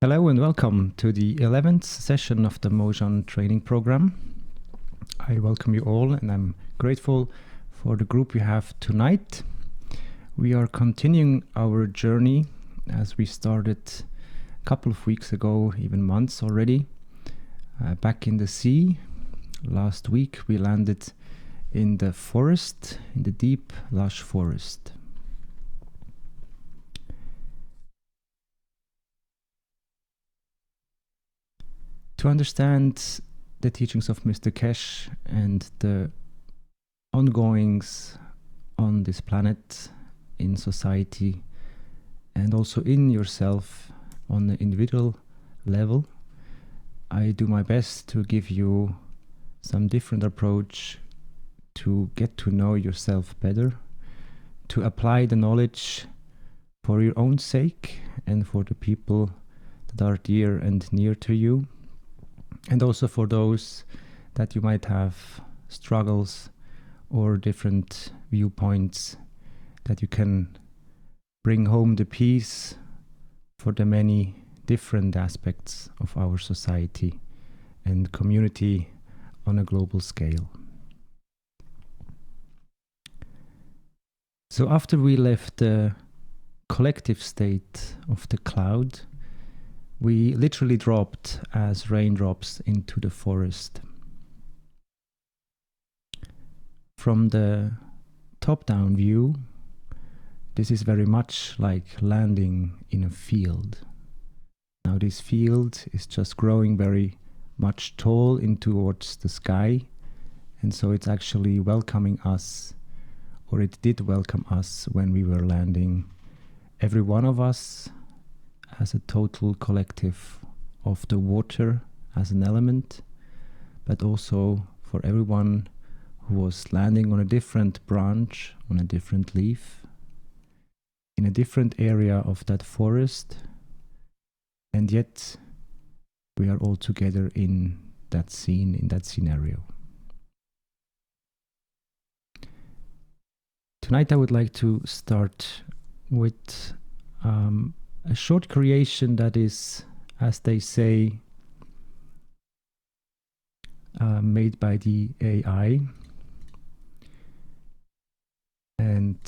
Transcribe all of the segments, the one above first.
Hello and welcome to the 11th session of the Mozhan training program. I welcome you all and I'm grateful for the group we have tonight. We are continuing our journey as we started a couple of weeks ago, even months already, back in the sea. Last week we landed in the forest, in the deep, lush forest. To understand the teachings of Mr. Kesh and the ongoings on this planet, in society, and also in yourself on the individual level, I do my best to give you some different approach to get to know yourself better, to apply the knowledge for your own sake and for the people that are dear and near to you. And also for those that you might have struggles or different viewpoints, that you can bring home the peace for the many different aspects of our society and community on a global scale. So after we left the collective state of the cloud, we literally dropped as raindrops into the forest. From the top-down view, this is very much like landing in a field. Now this field is just growing very much tall in towards the sky, and so it's actually welcoming us, or it did welcome us when we were landing. Every one of us as a total collective of the water as an element, but also for everyone who was landing on a different branch, on a different leaf, in a different area of that forest, and yet we are all together in that scene, in that scenario. Tonight I would like to start with a short creation that is, as they say, made by the AI. And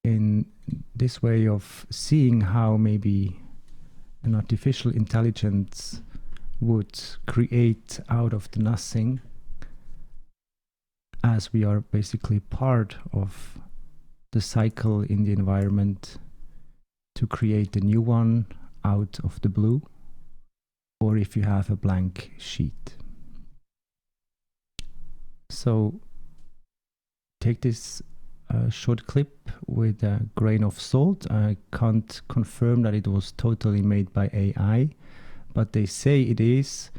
in this way of seeing how maybe an artificial intelligence would create out of the nothing, as we are basically part of the cycle in the environment, to create a new one out of the blue, or if you have a blank sheet. So take this short clip with a grain of salt. I can't confirm that it was totally made by AI, but they say it is,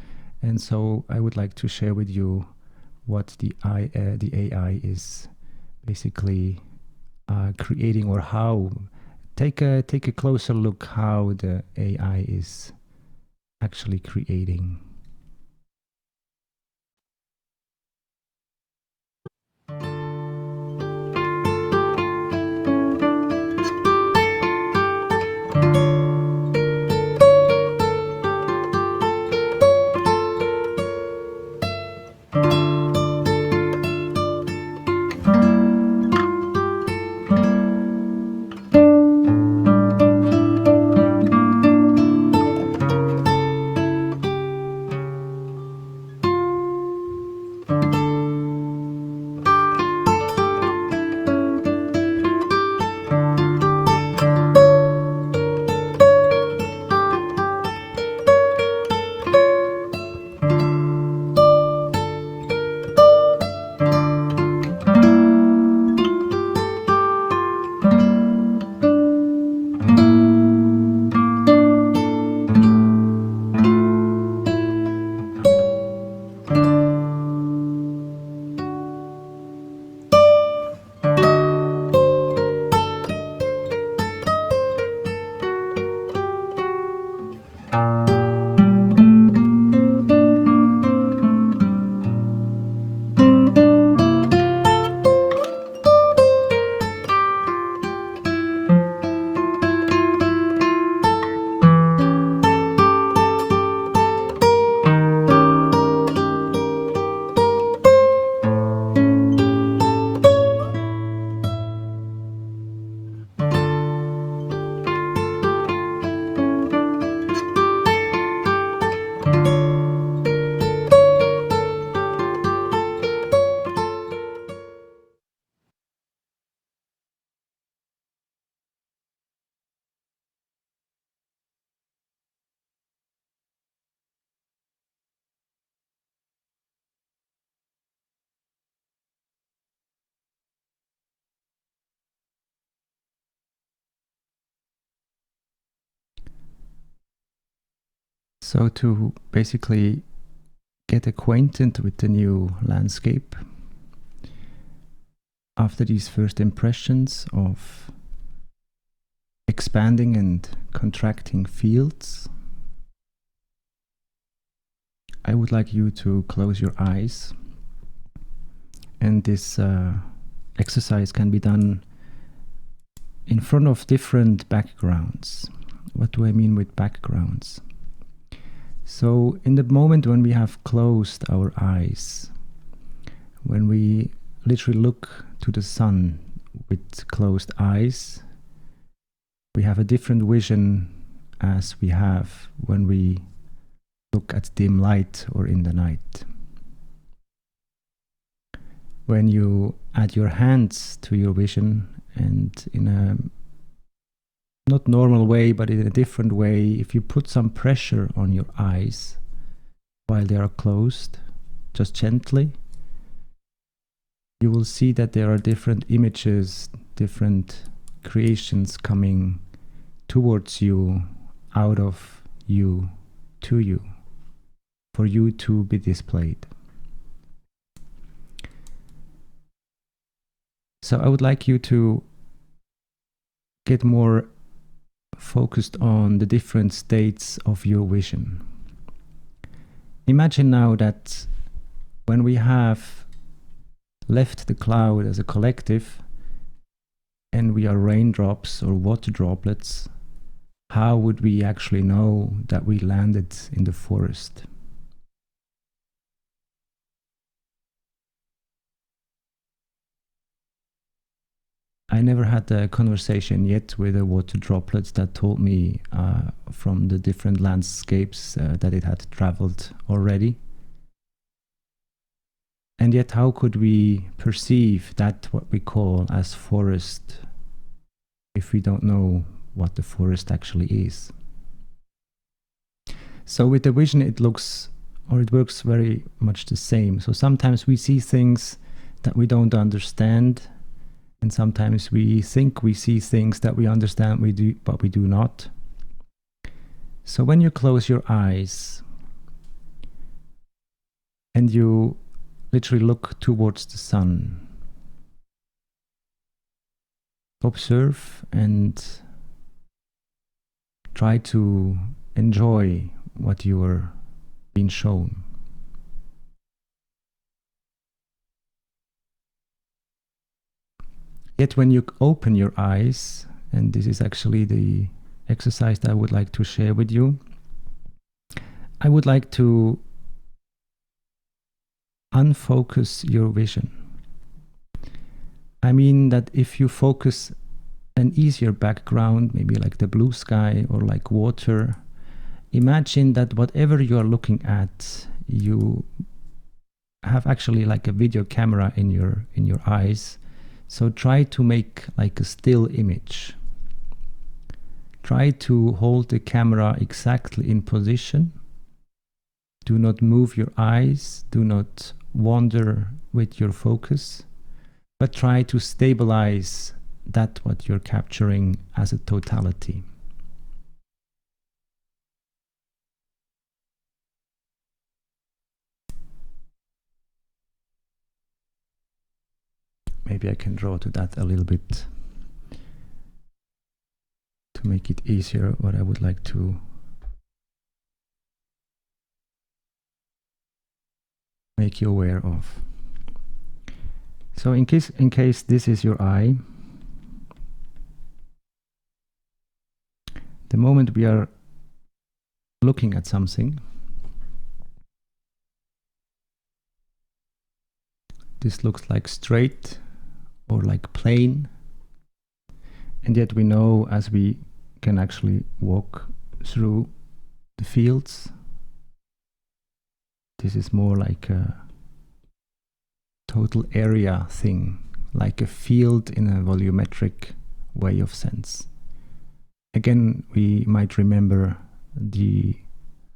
and so I would like to share with you what the AI is basically creating, or how. Take a closer look how the AI is actually creating. So to basically get acquainted with the new landscape, after these first impressions of expanding and contracting fields, I would like you to close your eyes, and this exercise can be done in front of different backgrounds. What do I mean with backgrounds? So in the moment when we have closed our eyes, when we literally look to the sun with closed eyes, we have a different vision as we have when we look at dim light or in the night. When you add your hands to your vision, and in a not normal way, but in a different way, if you put some pressure on your eyes while they are closed, just gently, you will see that there are different images, different creations coming towards you, out of you, to you, for you to be displayed. So I would like you to get more focused on the different states of your vision. Imagine now that when we have left the cloud as a collective and we are raindrops or water droplets, how would we actually know that we landed in the forest? I never had a conversation yet with the water droplets that told me from the different landscapes that it had traveled already. And yet, how could we perceive that what we call as forest if we don't know what the forest actually is? So with the vision, it looks, or it works very much the same. So sometimes we see things that we don't understand, and sometimes we think we see things that we understand, but we do not. So when you close your eyes and you literally look towards the sun, observe and try to enjoy what you are being shown. Yet when you open your eyes, and this is actually the exercise that I would like to share with you, I would like to unfocus your vision. I mean that if you focus an easier background, maybe like the blue sky or like water, imagine that whatever you are looking at, you have actually like a video camera in your eyes. So try to make like a still image. Try to hold the camera exactly in position. Do not move your eyes. Do not wander with your focus, but try to stabilize that what you're capturing as a totality. Maybe I can draw to that a little bit to make it easier, what I would like to make you aware of. So in case this is your eye, the moment we are looking at something, this looks like straight or like plain, and yet we know as we can actually walk through the fields, this is more like a total area thing, like a field in a volumetric way of sense. Again, we might remember the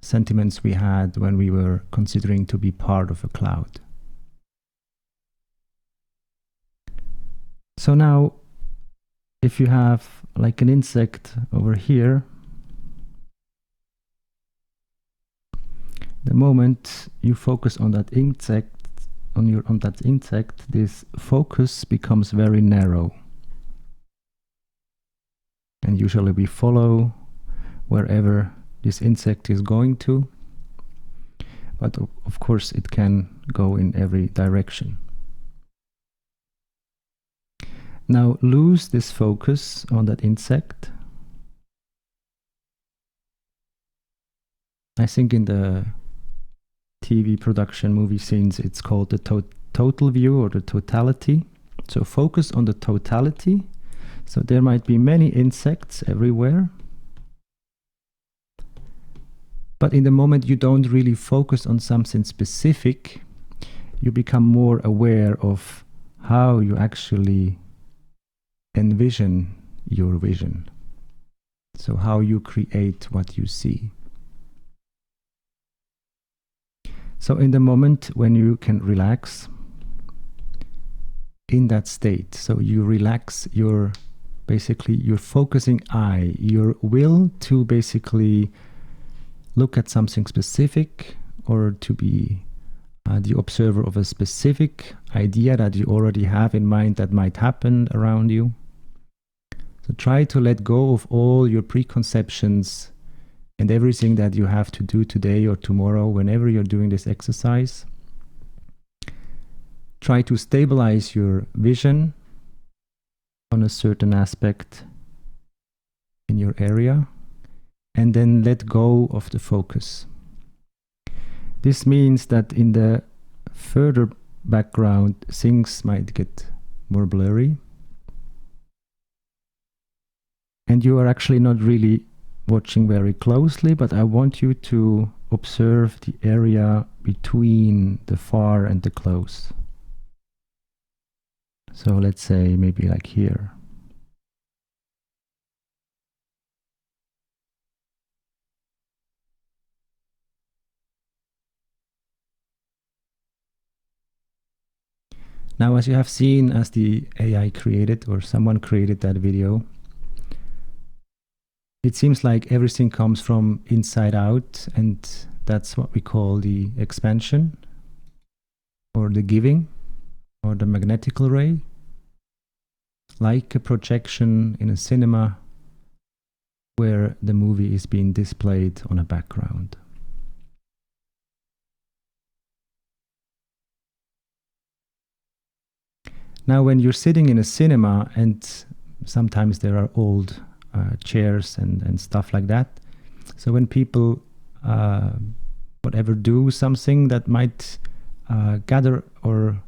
sentiments we had when we were considering to be part of a cloud. So now, if you have like an insect over here, The moment you focus on that insect, on that insect, this focus becomes very narrow. And usually we follow wherever this insect is going to. But of course it can go in every direction. Now lose this focus on that insect. I think in the TV production movie scenes it's called the total view or the totality. So focus on the totality. So there might be many insects everywhere. But in the moment you don't really focus on something specific, you become more aware of how you actually envision your vision. So how you create what you see. So in the moment when you can relax in that state, so you relax your focusing eye, your will to basically look at something specific or to be the observer of a specific idea that you already have in mind that might happen around you. So try to let go of all your preconceptions and everything that you have to do today or tomorrow whenever you're doing this exercise. Try to stabilize your vision on a certain aspect in your area. And then let go of the focus. This means that in the further background, things might get more blurry. And you are actually not really watching very closely, but I want you to observe the area between the far and the close. So let's say maybe like here. Now, as you have seen, as the AI created or someone created that video, it seems like everything comes from inside out, and that's what we call the expansion or the giving or the magnetical ray, like a projection in a cinema where the movie is being displayed on a background. Now, when you're sitting in a cinema, and sometimes there are old chairs and stuff like that, so when people whatever do something that might gather or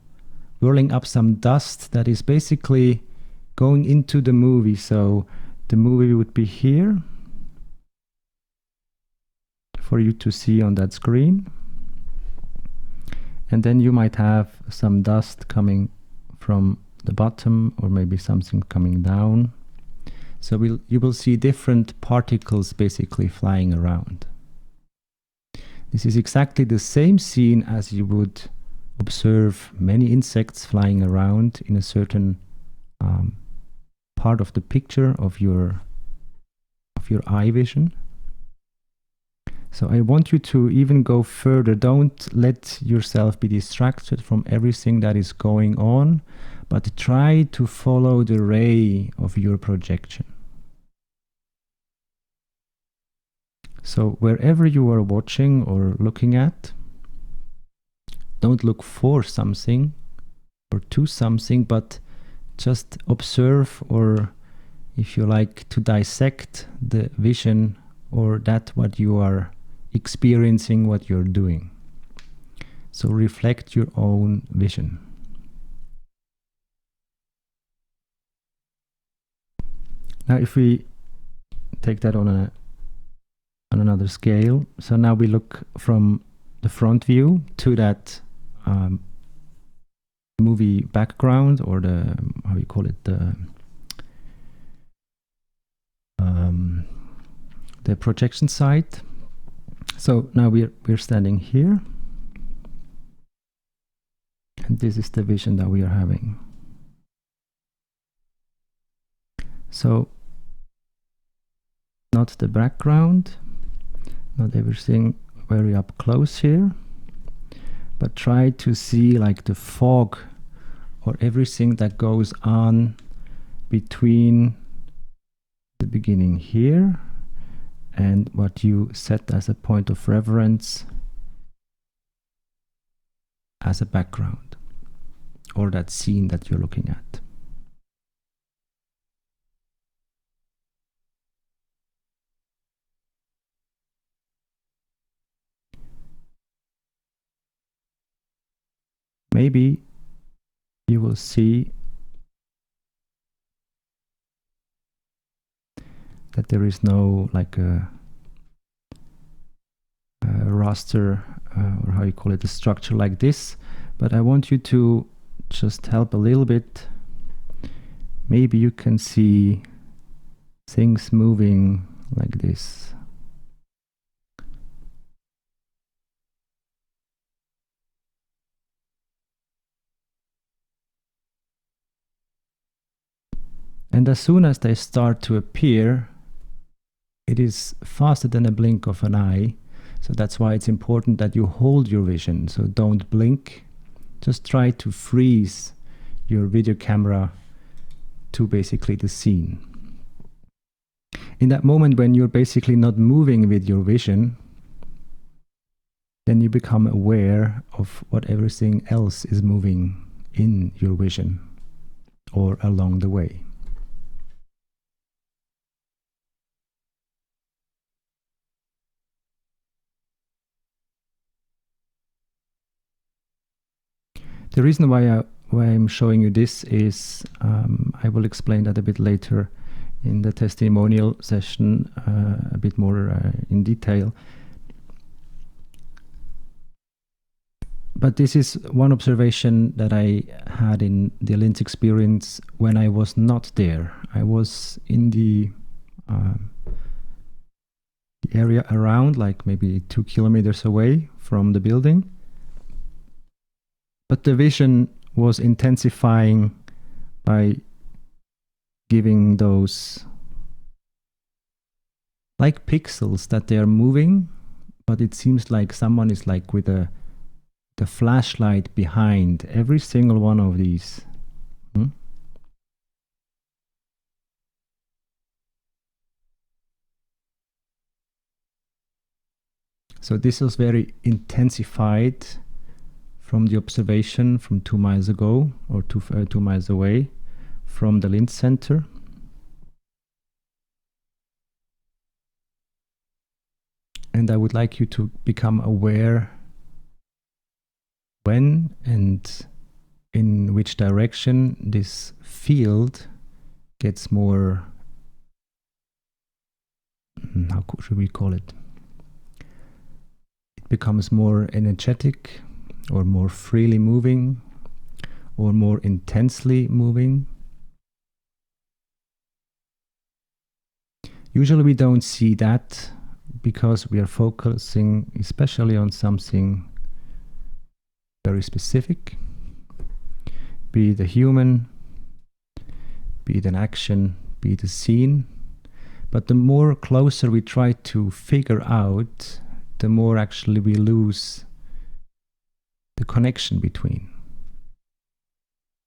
whirling up some dust that is basically going into the movie. So the movie would be here for you to see on that screen, and then you might have some dust coming from the bottom or maybe something coming down. So you will see different particles basically flying around. This is exactly the same scene as you would observe many insects flying around in a certain part of the picture of your eye vision. So I want you to even go further. Don't let yourself be distracted from everything that is going on, but try to follow the ray of your projection. So wherever you are watching or looking at, don't look for something or to something, but just observe, or if you like, to dissect the vision or that what you are experiencing, what you're doing. So reflect your own vision. Now if we take that on another scale, so now we look from the front view to that movie background, or the, how you call it, the projection site. So now we're standing here, and this is the vision that we are having. So not the background, not everything very up close here, but try to see like the fog or everything that goes on between the beginning here and what you set as a point of reference as a background, or that scene that you're looking at. Maybe you will see that there is no like a raster, or how you call it, a structure like this, but I want you to just help a little bit. Maybe you can see things moving like this. And as soon as they start to appear, it is faster than a blink of an eye. So that's why it's important that you hold your vision. So don't blink. Just try to freeze your video camera to basically the scene. In that moment when you're basically not moving with your vision, then you become aware of what everything else is moving in your vision or along the way. The reason why I'm showing you this is, I will explain that a bit later in the testimonial session, a bit more in detail. But this is one observation that I had in the Linz experience when I was not there. I was in the area around, like maybe 2 kilometers away from the building. But the vision was intensifying by giving those like pixels that they are moving, but it seems like someone is like with the flashlight behind every single one of these. So this was very intensified from the observation from 2 miles ago, or 2 miles away from the Linz Center. And I would like you to become aware when and in which direction this field gets more, how should we call it? It becomes more energetic, or more freely moving, or more intensely moving. Usually we don't see that because we are focusing especially on something very specific, be it a human, be it an action, be it a scene. But the more closer we try to figure out, the more actually we lose the connection between.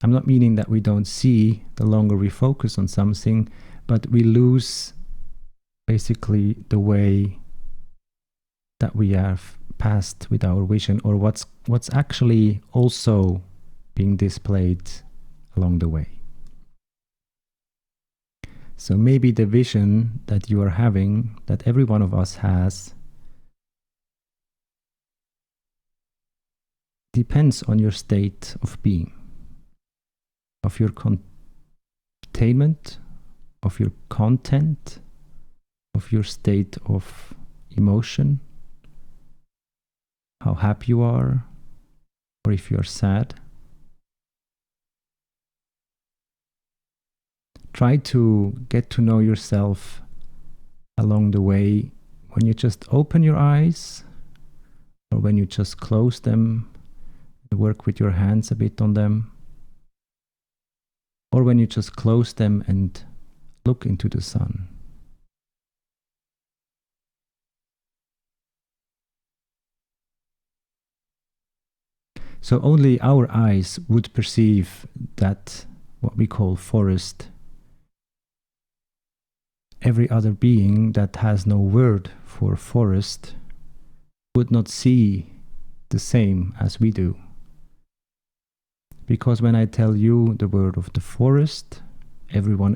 I'm not meaning that we don't see the longer we focus on something, but we lose basically the way that we have passed with our vision, or what's actually also being displayed along the way. So maybe the vision that you are having, that every one of us has, depends on your state of being, of your containment, of your content, of your state of emotion, how happy you are, or if you are sad. Try to get to know yourself along the way when you just open your eyes, or when you just close them, work with your hands a bit on them, or when you just close them and look into the sun. So only our eyes would perceive that, what we call forest. Every other being that has no word for forest would not see the same as we do. Because when I tell you the word of the forest, everyone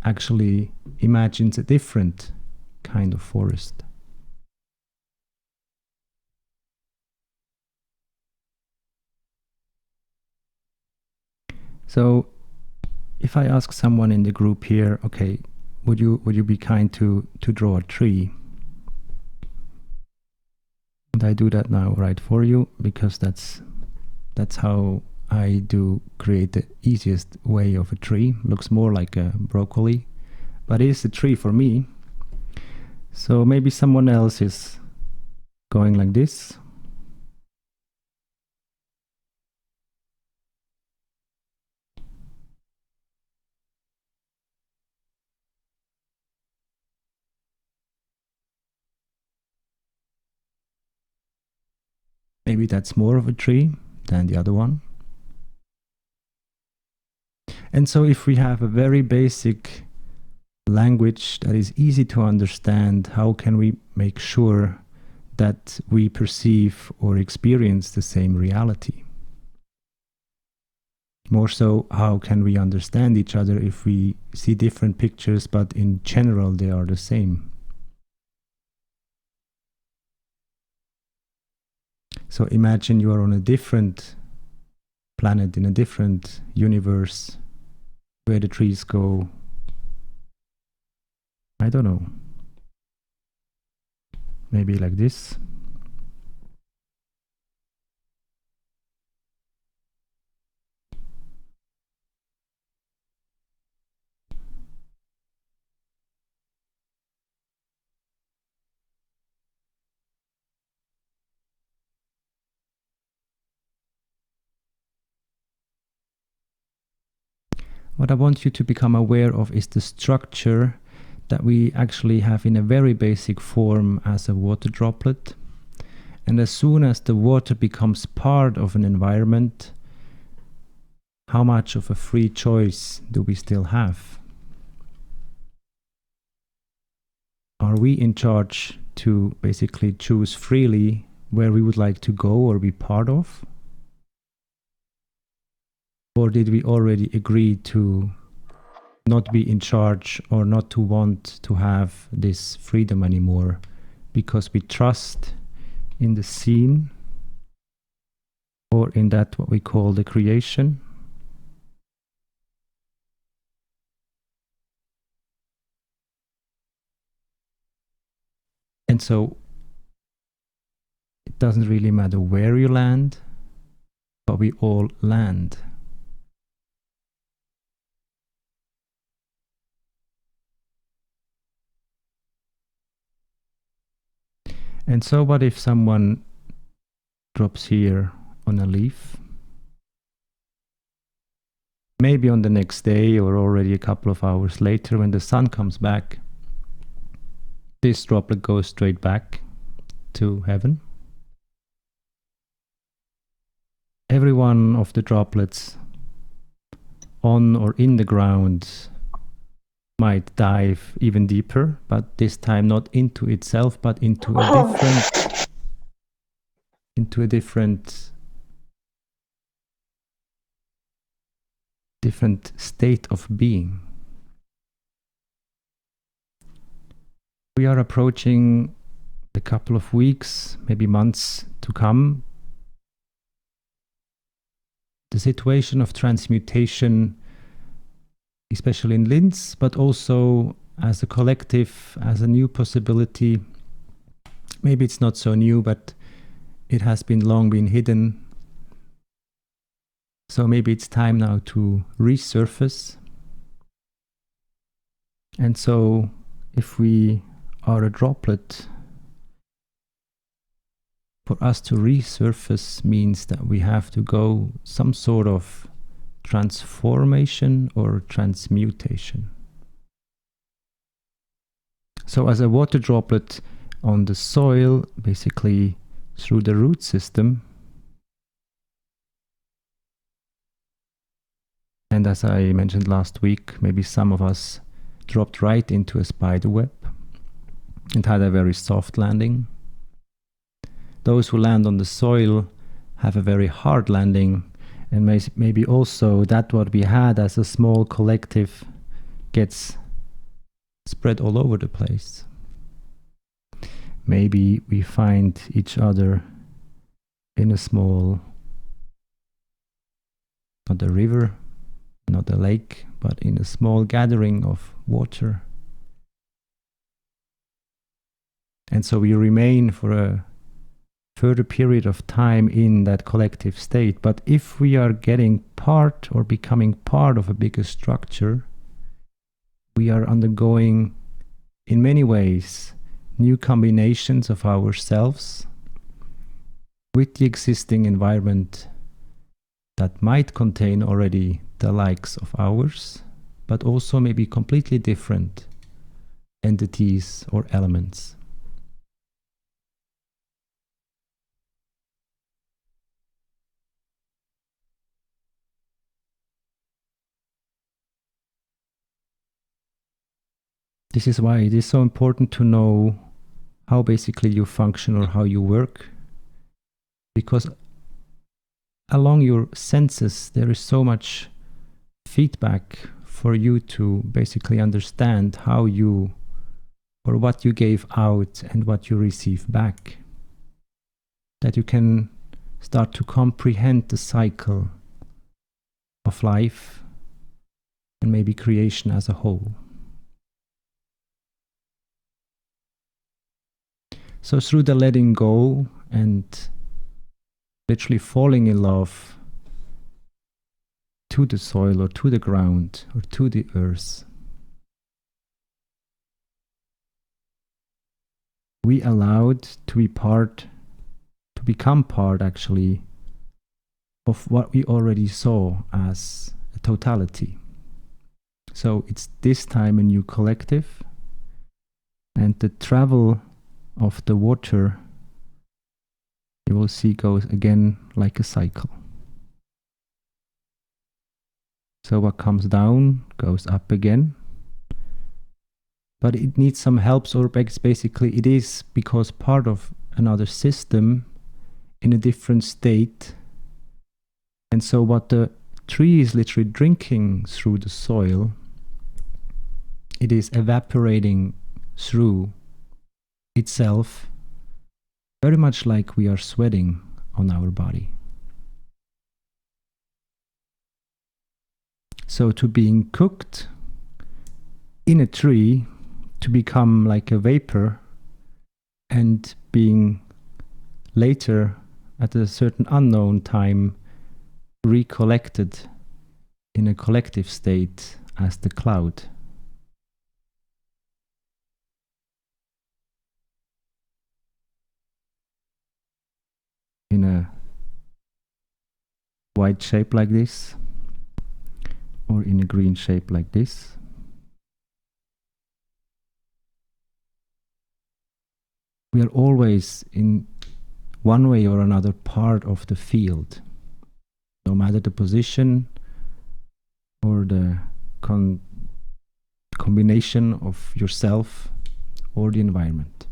actually imagines a different kind of forest. So if I ask someone in the group here, okay, would you be kind to draw a tree? And I do that now right for you, because that's how I do create the easiest way of a tree. Looks more like a broccoli, but it is a tree for me. So maybe someone else is going like this. Maybe that's more of a tree than the other one. And so if we have a very basic language that is easy to understand, how can we make sure that we perceive or experience the same reality? More so, how can we understand each other if we see different pictures, but in general they are the same? So imagine you are on a different planet, in a different universe, where the trees go, I don't know, maybe like this. What I want you to become aware of is the structure that we actually have in a very basic form as a water droplet. And as soon as the water becomes part of an environment, how much of a free choice do we still have? Are we in charge to basically choose freely where we would like to go or be part of? Or did we already agree to not be in charge or not to want to have this freedom anymore because we trust in the scene or in that what we call the creation? And so it doesn't really matter where you land, but we all land. And so what if someone drops here on a leaf? Maybe on the next day or already a couple of hours later when the sun comes back, this droplet goes straight back to heaven. Every one of the droplets on or in the ground might dive even deeper, but this time not into itself, but into a different state of being. We are approaching a couple of weeks, maybe months to come. The situation of transmutation, especially in Linz, but also as a collective, as a new possibility. Maybe it's not so new, but it has long been hidden. So maybe it's time now to resurface. And so if we are a droplet, for us to resurface means that we have to go some sort of transformation or transmutation. So as a water droplet on the soil, basically through the root system. And as I mentioned last week, maybe some of us dropped right into a spider web and had a very soft landing. Those who land on the soil have a very hard landing, and maybe also that what we had as a small collective gets spread all over the place. Maybe we find each other in a small, not a river, not a lake, but in a small gathering of water. And so we remain for a further period of time in that collective state. But if we are getting part or becoming part of a bigger structure, we are undergoing, in many ways, new combinations of ourselves with the existing environment that might contain already the likes of ours, but also maybe completely different entities or elements. This is why it is so important to know how basically you function or how you work, because along your senses there is so much feedback for you to basically understand how you or what you gave out and what you receive back, that you can start to comprehend the cycle of life and maybe creation as a whole. So through the letting go and literally falling in love to the soil or to the ground or to the earth, we allowed to be part, to become part actually of what we already saw as a totality. So it's this time a new collective, and the travel of the water, you will see, goes again like a cycle. So what comes down goes up again, but it needs some help, or basically it is because part of another system in a different state. And so what the tree is literally drinking through the soil, it is evaporating through itself, very much like we are sweating on our body. So to being cooked in a tree, to become like a vapor, and being later at a certain unknown time recollected in a collective state as the cloud. In a white shape like this, or in a green shape like this. We are always in one way or another part of the field, no matter the position or the combination of yourself or the environment.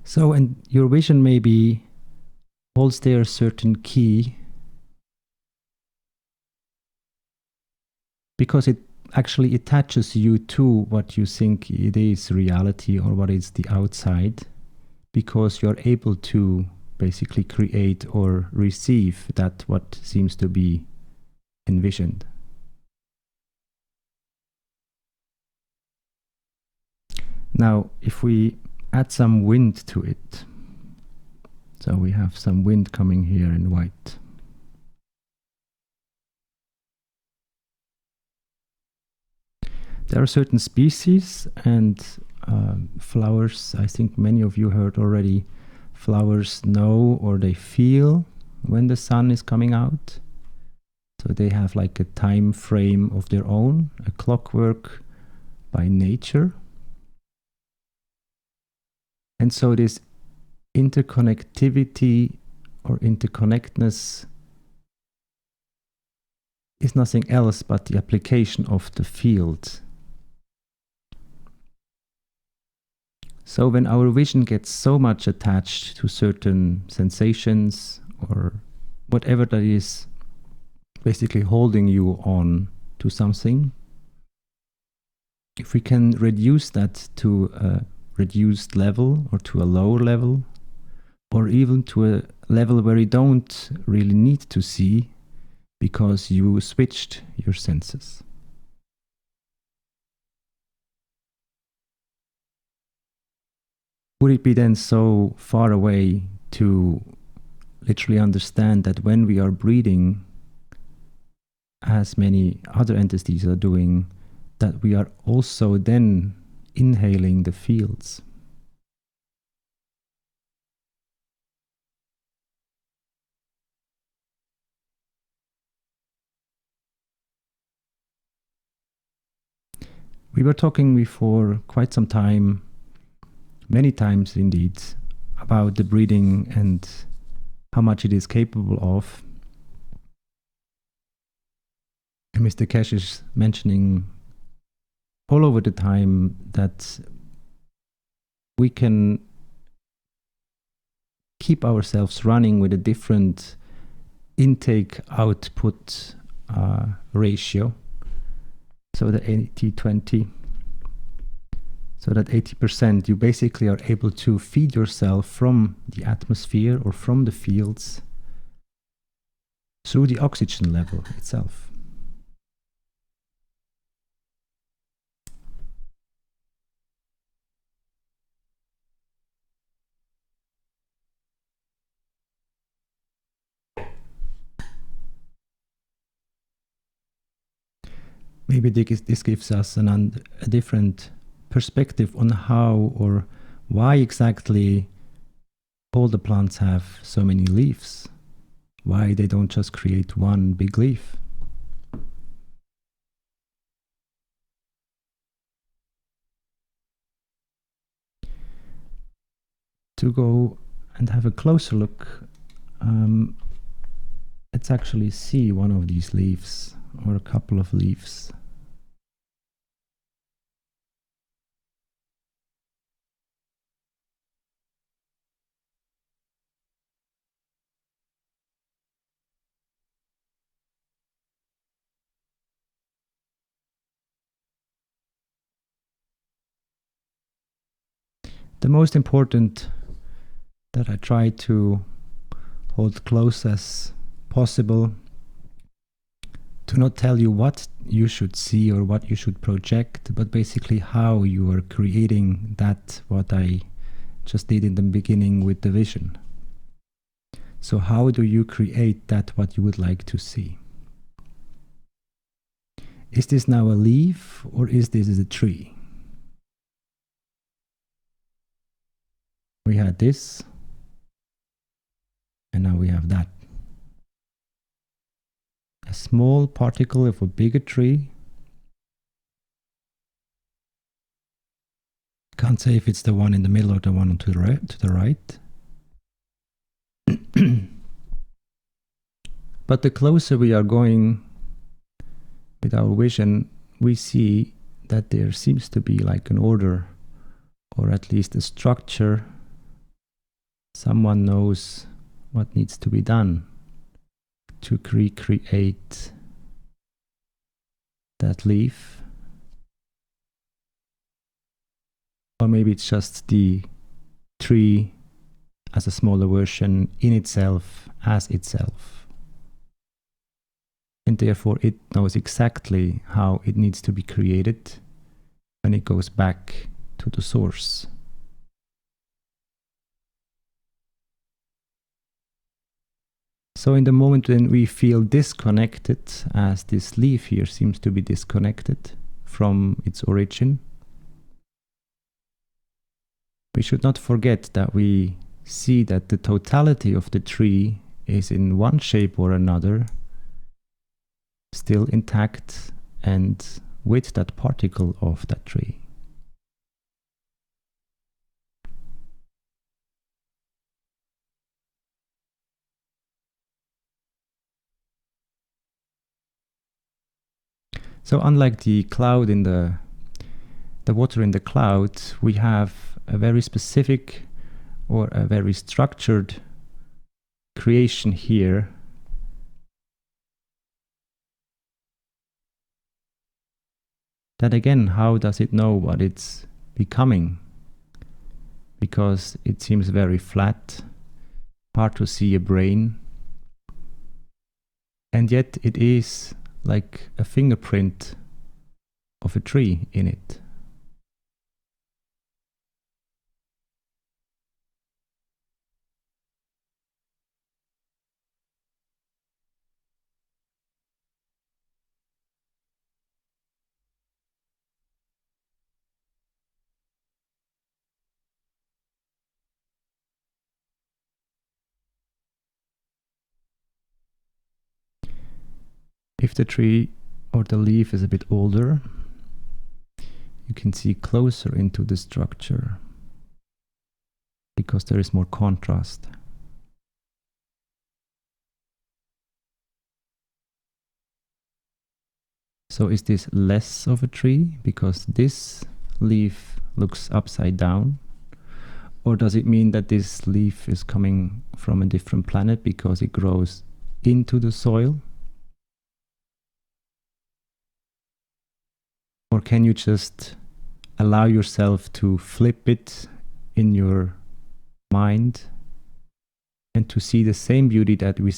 So, and your vision maybe holds there a certain key, because it actually attaches you to what you think it is reality or what is the outside, because you're able to basically create or receive that what seems to be envisioned. Now, if we add some wind to it, so we have some wind coming here in white. There are certain species and flowers, I think many of you heard already, flowers know or they feel when the sun is coming out. So they have like a time frame of their own, a clockwork by nature. And so this interconnectivity or interconnectedness is nothing else but the application of the field. So when our vision gets so much attached to certain sensations or whatever that is basically holding you on to something, if we can reduce that to a reduced level or to a lower level, or even to a level where you don't really need to see because you switched your senses. Would it be then so far away to literally understand that when we are breathing, as many other entities are doing, that we are also then inhaling the fields? We were talking before quite some time, many times indeed, about the breathing and how much it is capable of. And Mr. Cash is mentioning all over the time that we can keep ourselves running with a different intake-output ratio. So the 80-20. So that 80% you basically are able to feed yourself from the atmosphere or from the fields through the oxygen level itself. Maybe this gives us a different perspective on how or why exactly all the plants have so many leaves. Why they don't just create one big leaf. To go and have a closer look, let's actually see one of these leaves or a couple of leaves. The most important that I try to hold close as possible, to not tell you what you should see or what you should project, but basically how you are creating that, what I just did in the beginning with the vision. So how do you create that what you would like to see? Is this now a leaf or is this a tree? We had this, and now we have that. A small particle of a bigger tree. Can't say if it's the one in the middle or the one to the right. But the closer we are going with our vision, we see that there seems to be like an order, or at least a structure. Someone knows what needs to be done to recreate that leaf. Or maybe it's just the tree as a smaller version in itself, as itself. And therefore it knows exactly how it needs to be created when it goes back to the source. So in the moment when we feel disconnected, as this leaf here seems to be disconnected from its origin, we should not forget that we see that the totality of the tree is in one shape or another still intact and with that particle of that tree. So unlike the cloud in the water in the cloud, we have a very specific or a very structured creation here. That again, how does it know what it's becoming? Because it seems very flat, hard to see a brain. And yet it is like a fingerprint of a tree in it. If the tree or the leaf is a bit older, you can see closer into the structure because there is more contrast. So is this less of a tree because this leaf looks upside down? Or does it mean that this leaf is coming from a different planet because it grows into the soil? Or can you just allow yourself to flip it in your mind and to see the same beauty that we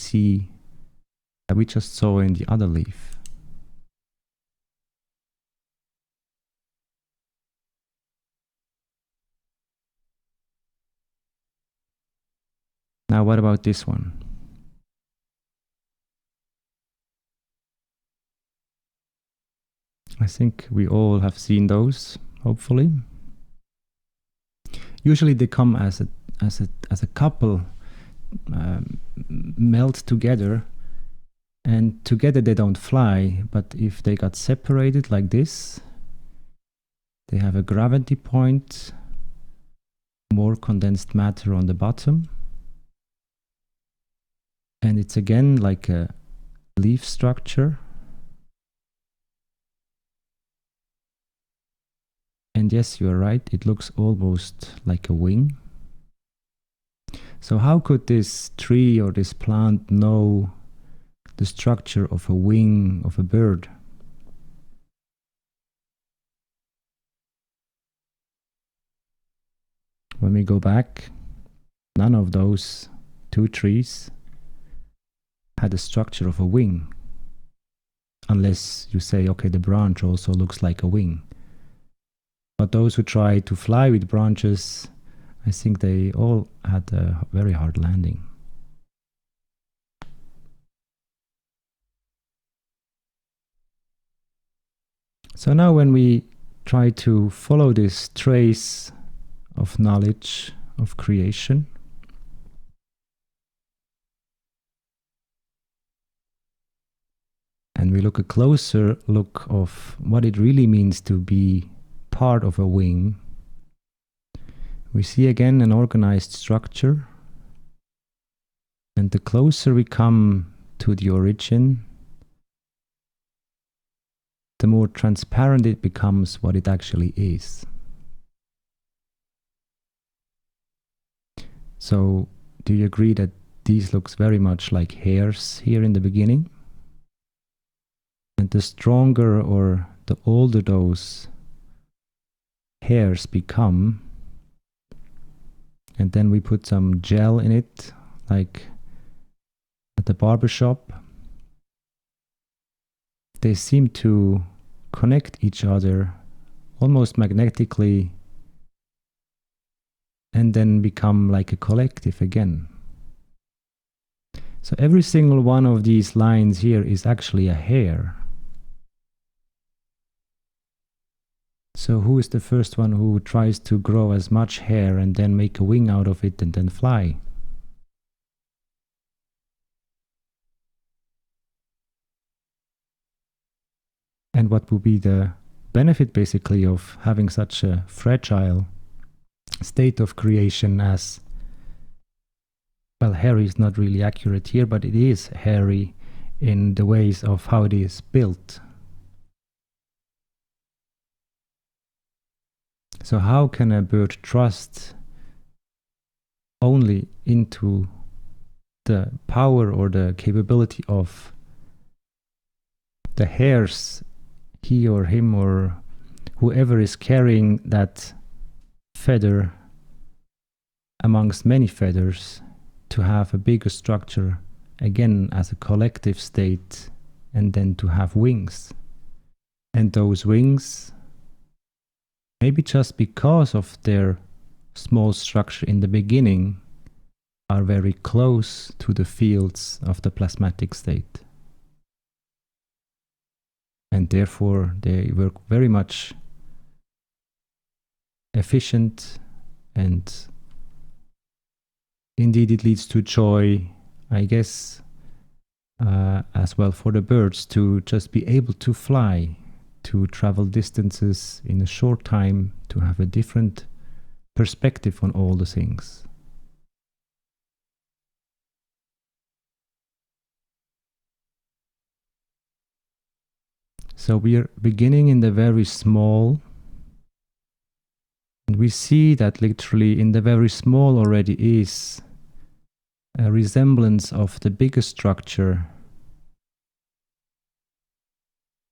just saw in the other leaf? Now what about this one? I think we all have seen those, hopefully. Usually they come as a couple, melt together, and together they don't fly, but if they got separated like this, they have a gravity point, more condensed matter on the bottom, and it's again like a leaf structure. And yes, you are right, it looks almost like a wing. So how could this tree or this plant know the structure of a wing of a bird? When we go back, none of those two trees had the structure of a wing. Unless you say, okay, the branch also looks like a wing. But those who try to fly with branches, I think they all had a very hard landing. So now when we try to follow this trace of knowledge of creation, and we look a closer look of what it really means to be part of a wing, we see again an organized structure, and the closer we come to the origin, the more transparent it becomes what it actually is. So, do you agree that these looks very much like hairs here in the beginning? And the stronger or the older those hairs become, and then we put some gel in it, like at the barber shop, they seem to connect each other almost magnetically and then become like a collective again. So every single one of these lines here is actually a hair. So who is the first one who tries to grow as much hair and then make a wing out of it and then fly? And what would be the benefit basically of having such a fragile state of creation as, well, hairy is not really accurate here, but it is hairy in the ways of how it is built. So how can a bird trust only into the power or the capability of the hairs he or him or whoever is carrying that feather amongst many feathers to have a bigger structure again as a collective state, and then to have wings? And those wings, maybe just because of their small structure in the beginning, are very close to the fields of the plasmatic state. And therefore they work very much efficient, and indeed it leads to joy, I guess, as well for the birds to just be able to fly, to travel distances in a short time, to have a different perspective on all the things. So we are beginning in the very small, and we see that literally in the very small already is a resemblance of the bigger structure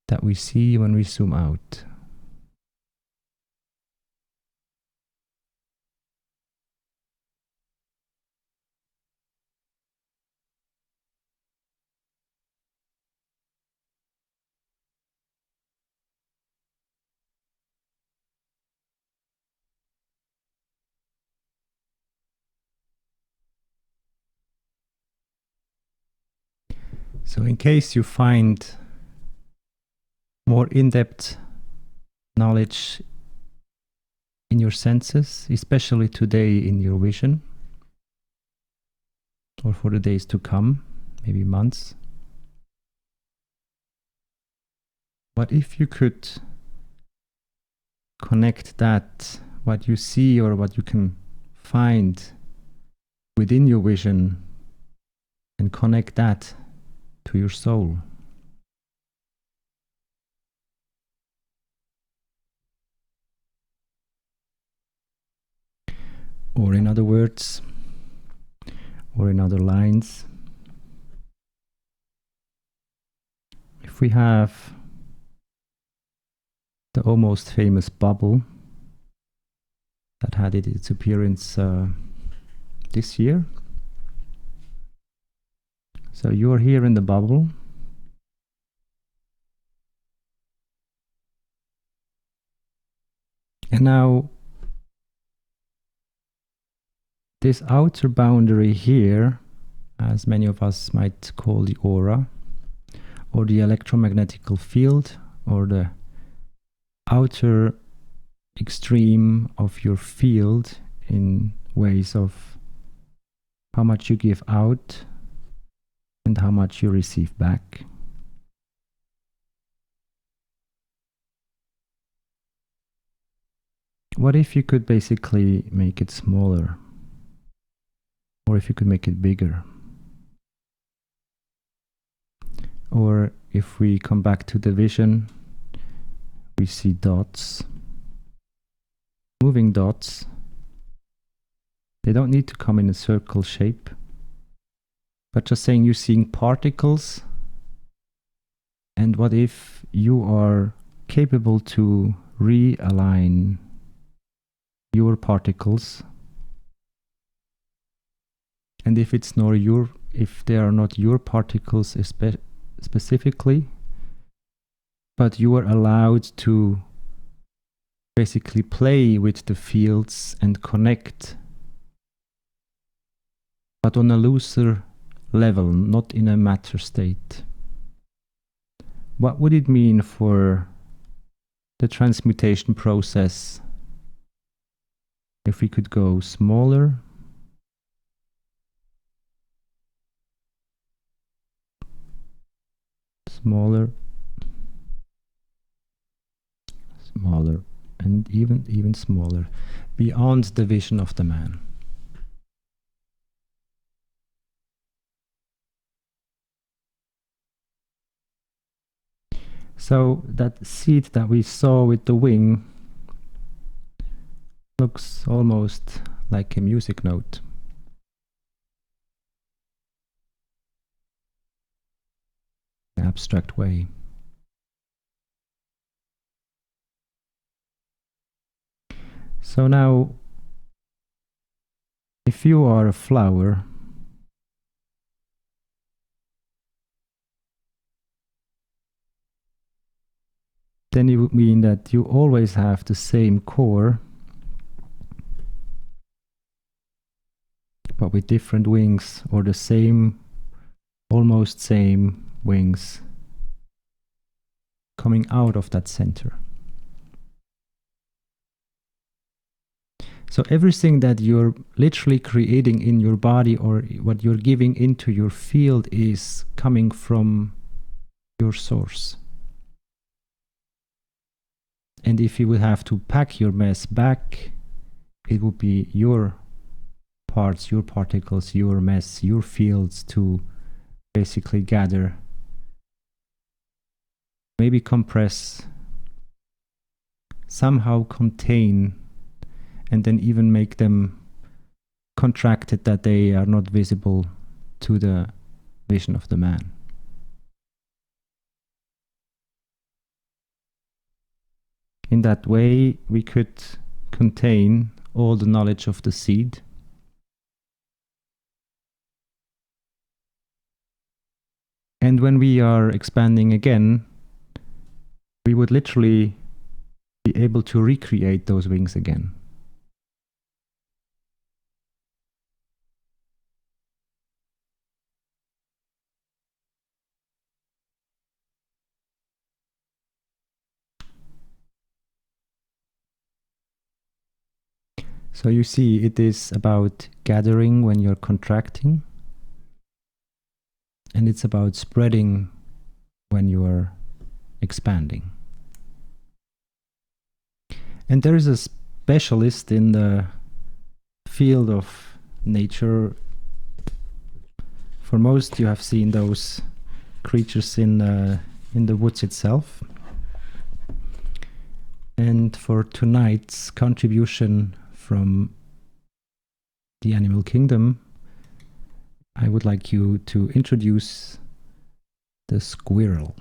that we see when we zoom out. So in case you find more in-depth knowledge in your senses, especially today in your vision, or for the days to come, maybe months, what if you could connect that, what you see or what you can find within your vision, and connect that to your soul? Or in other words, or in other lines, if we have the almost famous bubble that had its appearance this year. So you're here in the bubble, and now this outer boundary here, as many of us might call the aura, or the electromagnetical field, or the outer extreme of your field in ways of how much you give out and how much you receive back. What if you could basically make it smaller? Or if you could make it bigger? Or if we come back to the vision, we see dots, moving dots. They don't need to come in a circle shape, but just saying you're seeing particles. And what if you are capable to realign your particles? And if they are not your particles specifically, but you are allowed to basically play with the fields and connect, but on a looser level, not in a matter state. What would it mean for the transmutation process if we could go smaller, smaller, smaller, and even smaller, beyond the vision of the man. So that seed that we saw with the wing looks almost like a music note. In an abstract way. So now, if you are a flower, then it would mean that you always have the same core, but with different wings, or the same, almost same wings coming out of that center. So everything that you're literally creating in your body, or what you're giving into your field, is coming from your source. And if you would have to pack your mess back, it would be your parts, your particles, your mess, your fields to basically gather, maybe compress, somehow contain, and then even make them contracted that they are not visible to the vision of the man. In that way, we could contain all the knowledge of the seed, and when we are expanding again, we would literally be able to recreate those wings again. So you see, it is about gathering when you're contracting, and it's about spreading when you are expanding. And there is a specialist in the field of nature. For most, you have seen those creatures in the woods itself. And for tonight's contribution from the animal kingdom, I would like you to introduce the squirrel.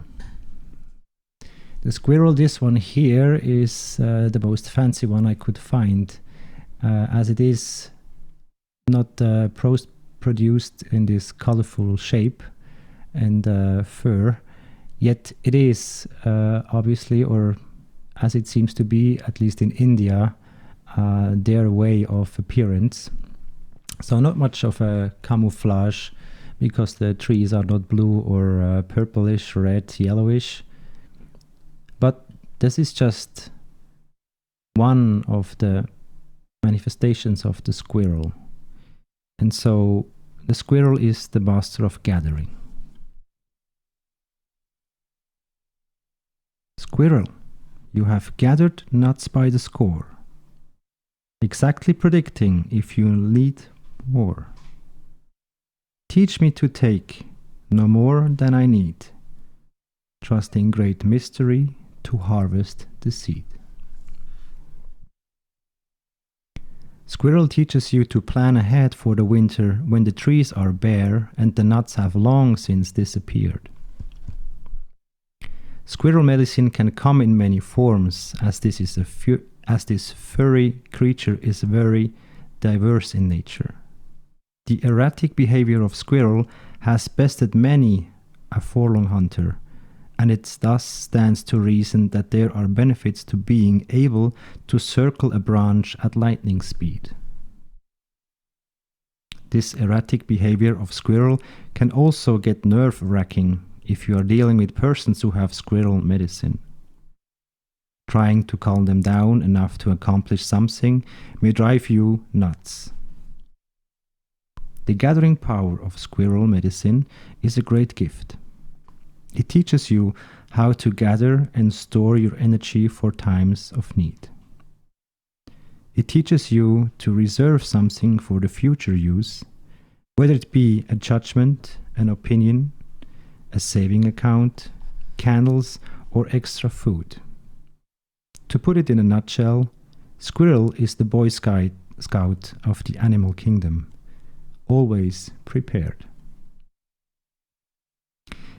The squirrel, this one here, is the most fancy one I could find, as it is not produced in this colorful shape and fur, yet it is obviously, or as it seems to be, at least in India, their way of appearance. So not much of a camouflage, because the trees are not blue or purplish, red, yellowish. But this is just one of the manifestations of the squirrel. And so the squirrel is the master of gathering. Squirrel, you have gathered nuts by the score, exactly predicting if you need more. Teach me to take no more than I need, trusting great mystery to harvest the seed. Squirrel teaches you to plan ahead for the winter when the trees are bare and the nuts have long since disappeared. Squirrel medicine can come in many forms, as this furry creature is very diverse in nature. The erratic behavior of squirrel has bested many a forlorn hunter, and it thus stands to reason that there are benefits to being able to circle a branch at lightning speed. This erratic behavior of squirrel can also get nerve-wracking if you are dealing with persons who have squirrel medicine. Trying to calm them down enough to accomplish something may drive you nuts. The gathering power of squirrel medicine is a great gift. It teaches you how to gather and store your energy for times of need. It teaches you to reserve something for the future use, whether it be a judgment, an opinion, a saving account, candles, or extra food. To put it in a nutshell, Squirrel is the Boy Scout of the animal kingdom, always prepared.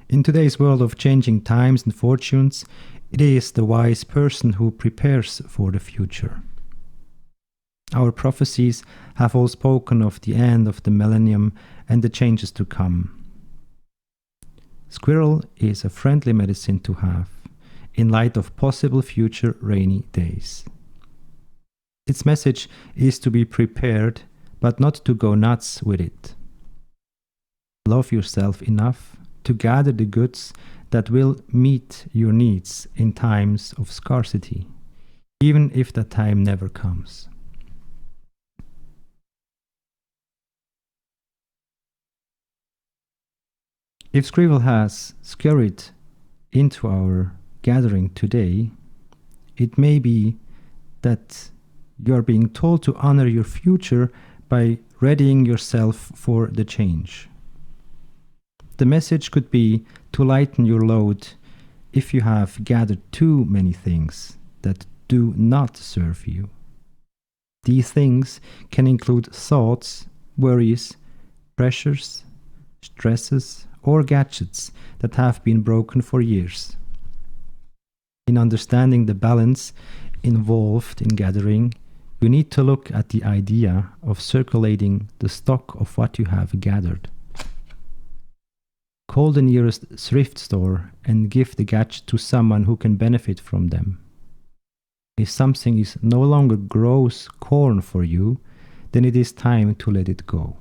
In today's world of changing times and fortunes, it is the wise person who prepares for the future. Our prophecies have all spoken of the end of the millennium and the changes to come. Squirrel is a friendly medicine to have in light of possible future rainy days. Its message is to be prepared, but not to go nuts with it. Love yourself enough to gather the goods that will meet your needs in times of scarcity, even if that time never comes. If Scribble has scurried into our gathering today, it may be that you are being told to honor your future by readying yourself for the change. The message could be to lighten your load if you have gathered too many things that do not serve you. These things can include thoughts, worries, pressures, stresses, or gadgets that have been broken for years. In understanding the balance involved in gathering, you need to look at the idea of circulating the stock of what you have gathered. Call the nearest thrift store and give the gadget to someone who can benefit from them. If something is no longer grows corn for you, then it is time to let it go.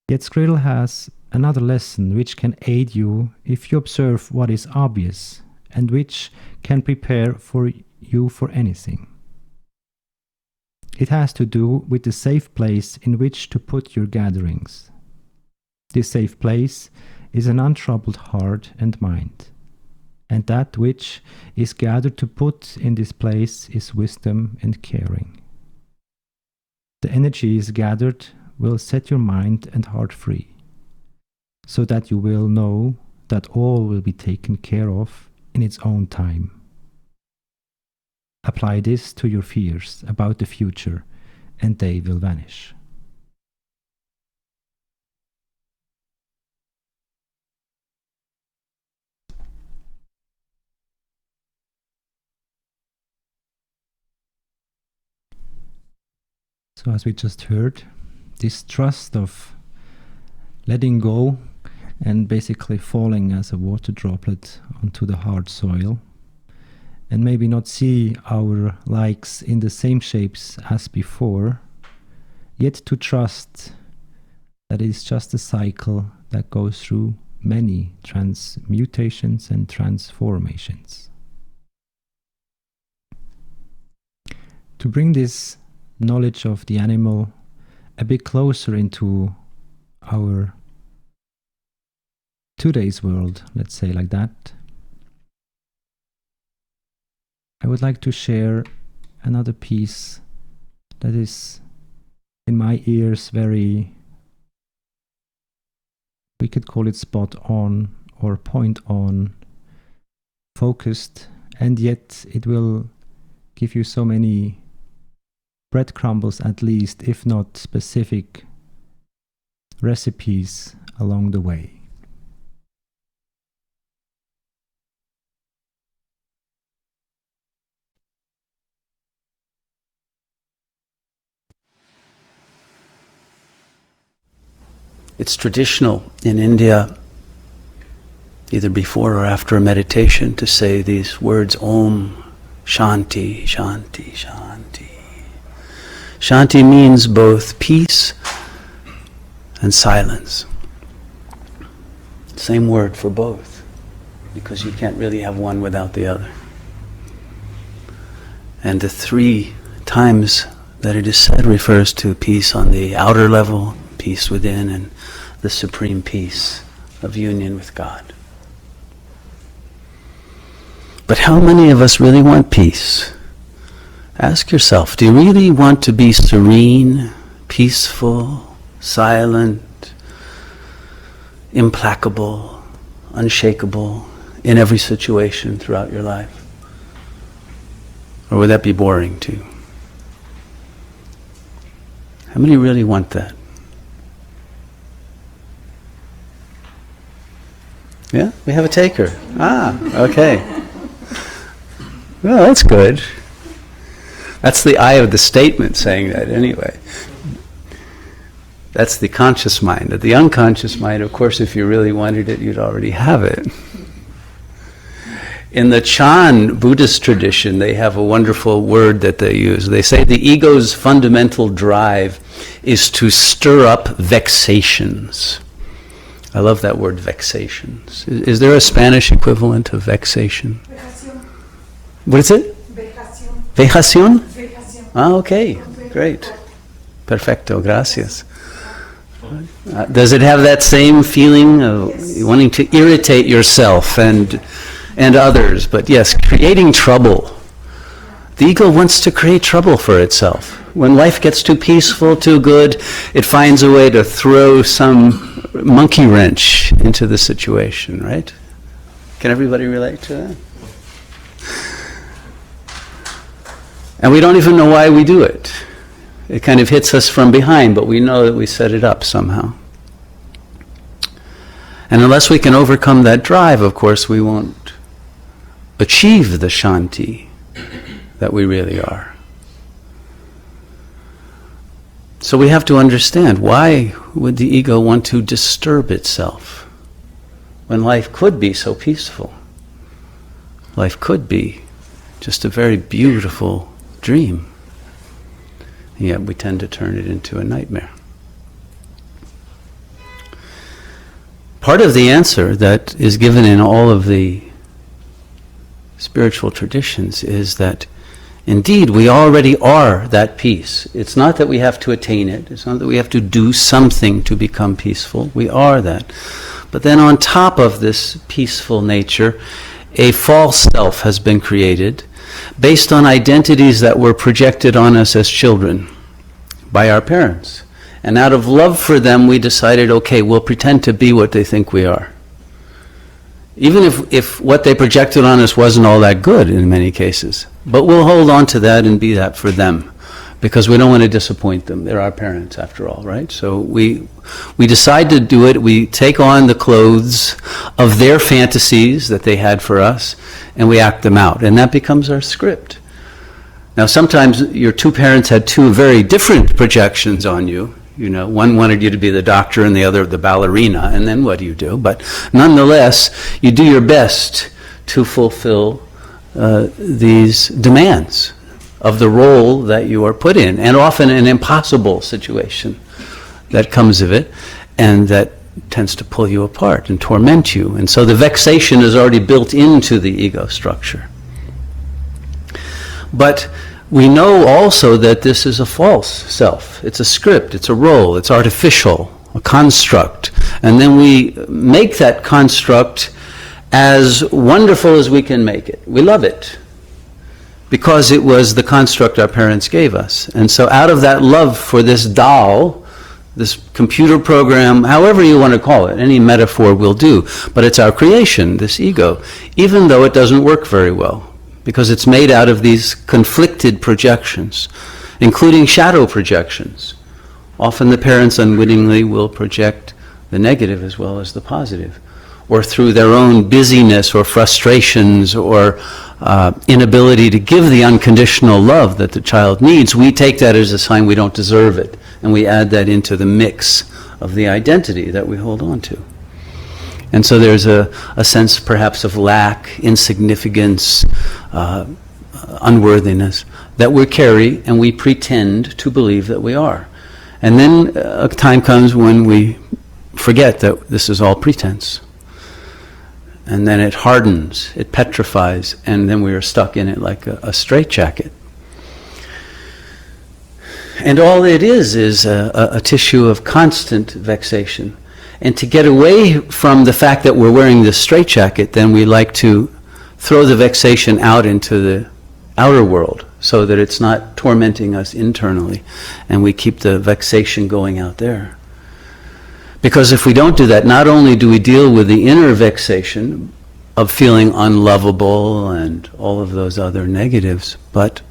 Yet Skrill has another lesson which can aid you if you observe what is obvious and which can prepare for you for anything. It has to do with the safe place in which to put your gatherings. This safe place is an untroubled heart and mind, and that which is gathered to put in this place is wisdom and caring. The energy is gathered will set your mind and heart free, so that you will know that all will be taken care of in its own time. Apply this to your fears about the future, and they will vanish. So as we just heard, this trust of letting go and basically falling as a water droplet onto the hard soil, and maybe not see our likes in the same shapes as before, yet to trust that it's just a cycle that goes through many transmutations and transformations. To bring this knowledge of the animal a bit closer into our today's world, let's say like that, I would like to share another piece that is in my ears very, we could call it spot on or point on, focused, and yet it will give you so many breadcrumbs at least, if not specific recipes along the way. It's traditional in India, either before or after a meditation, to say these words, Om, Shanti, Shanti, Shanti. Shanti means both peace and silence. Same word for both, because you can't really have one without the other. And the 3 times that it is said refers to peace on the outer level, peace within, and the supreme peace of union with God. But how many of us really want peace? Ask yourself, do you really want to be serene, peaceful, silent, implacable, unshakable in every situation throughout your life? Or would that be boring too? How many really want that? Yeah, we have a taker. Ah, okay. Well, that's good. That's the I of the statement saying that anyway. That's the conscious mind. The unconscious mind, of course, if you really wanted it, you'd already have it. In the Chan Buddhist tradition, they have a wonderful word that they use. They say the ego's fundamental drive is to stir up vexations. I love that word, vexations. Is there a Spanish equivalent of vexation? Vejación. What is it? Vejación. Vejación? Vejación. Ah, okay. Great. Perfecto. Gracias. Does it have that same feeling of wanting to irritate yourself and others? But yes, creating trouble. The ego wants to create trouble for itself. When life gets too peaceful, too good, it finds a way to throw some monkey wrench into the situation, right? Can everybody relate to that? And we don't even know why we do it. It kind of hits us from behind, but we know that we set it up somehow. And unless we can overcome that drive, of course, we won't achieve the shanti that we really are. So we have to understand, why would the ego want to disturb itself when life could be so peaceful? Life could be just a very beautiful dream. And yet we tend to turn it into a nightmare. Part of the answer that is given in all of the spiritual traditions is that indeed we already are that peace. It's not that we have to attain it. It's not that we have to do something to become peaceful. We are that. But then on top of this peaceful nature, a false self has been created based on identities that were projected on us as children by our parents. And out of love for them, we decided, okay, we'll pretend to be what they think we are. Even if what they projected on us wasn't all that good in many cases. But we'll hold on to that and be that for them, because we don't want to disappoint them. They're our parents, after all, right? So we decide to do it. We take on the clothes of their fantasies that they had for us, and we act them out. And that becomes our script. Now, sometimes your two parents had two very different projections on you. You know, one wanted you to be the doctor and the other the ballerina, and then what do? But nonetheless, you do your best to fulfill these demands of the role that you are put in, and often an impossible situation that comes of it, and that tends to pull you apart and torment you. And so the vexation is already built into the ego structure. But we know also that this is a false self. It's a script, it's a role, it's artificial, a construct. And then we make that construct as wonderful as we can make it. We love it because it was the construct our parents gave us. And so out of that love for this doll, this computer program, however you want to call it, any metaphor will do, but it's our creation, this ego, even though it doesn't work very well, because it's made out of these conflicted projections, including shadow projections. Often the parents unwittingly will project the negative as well as the positive, or through their own busyness or frustrations or inability to give the unconditional love that the child needs, we take that as a sign we don't deserve it, and we add that into the mix of the identity that we hold on to. And so there's a sense perhaps of lack, insignificance, unworthiness that we carry, and we pretend to believe that we are. And then a time comes when we forget that this is all pretense. And then it hardens, it petrifies, and then we are stuck in it like a straitjacket. And all it is a tissue of constant vexation. And to get away from the fact that we're wearing this straitjacket, then we like to throw the vexation out into the outer world so that it's not tormenting us internally, and we keep the vexation going out there. Because if we don't do that, not only do we deal with the inner vexation of feeling unlovable and all of those other negatives, but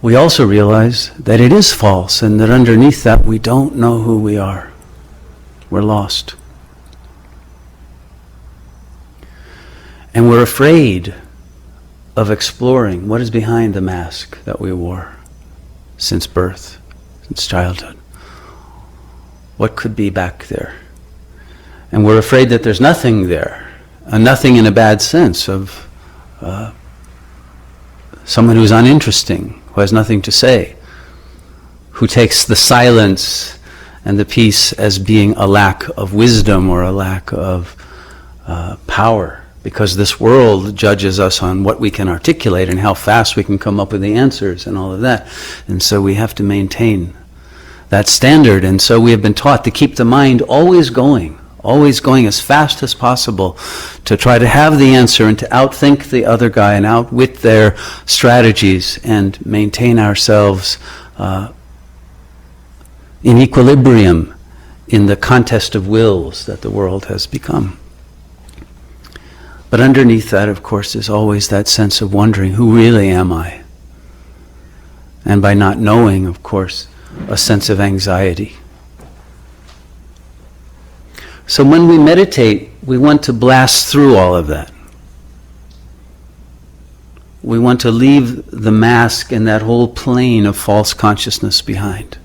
we also realize that it is false, and that underneath that we don't know who we are. We're lost. And we're afraid of exploring what is behind the mask that we wore since birth, since childhood. What could be back there? And we're afraid that there's nothing there, nothing in a bad sense of someone who's uninteresting, who has nothing to say, who takes the silence and the peace as being a lack of wisdom or a lack of power, because this world judges us on what we can articulate and how fast we can come up with the answers and all of that. And so we have to maintain that standard. And so we have been taught to keep the mind always going as fast as possible, to try to have the answer and to outthink the other guy and outwit their strategies and maintain ourselves in equilibrium in the contest of wills that the world has become. But underneath that, of course, is always that sense of wondering, who really am I? And by not knowing, of course, a sense of anxiety. So when we meditate, we want to blast through all of that. We want to leave the mask and that whole plane of false consciousness behind,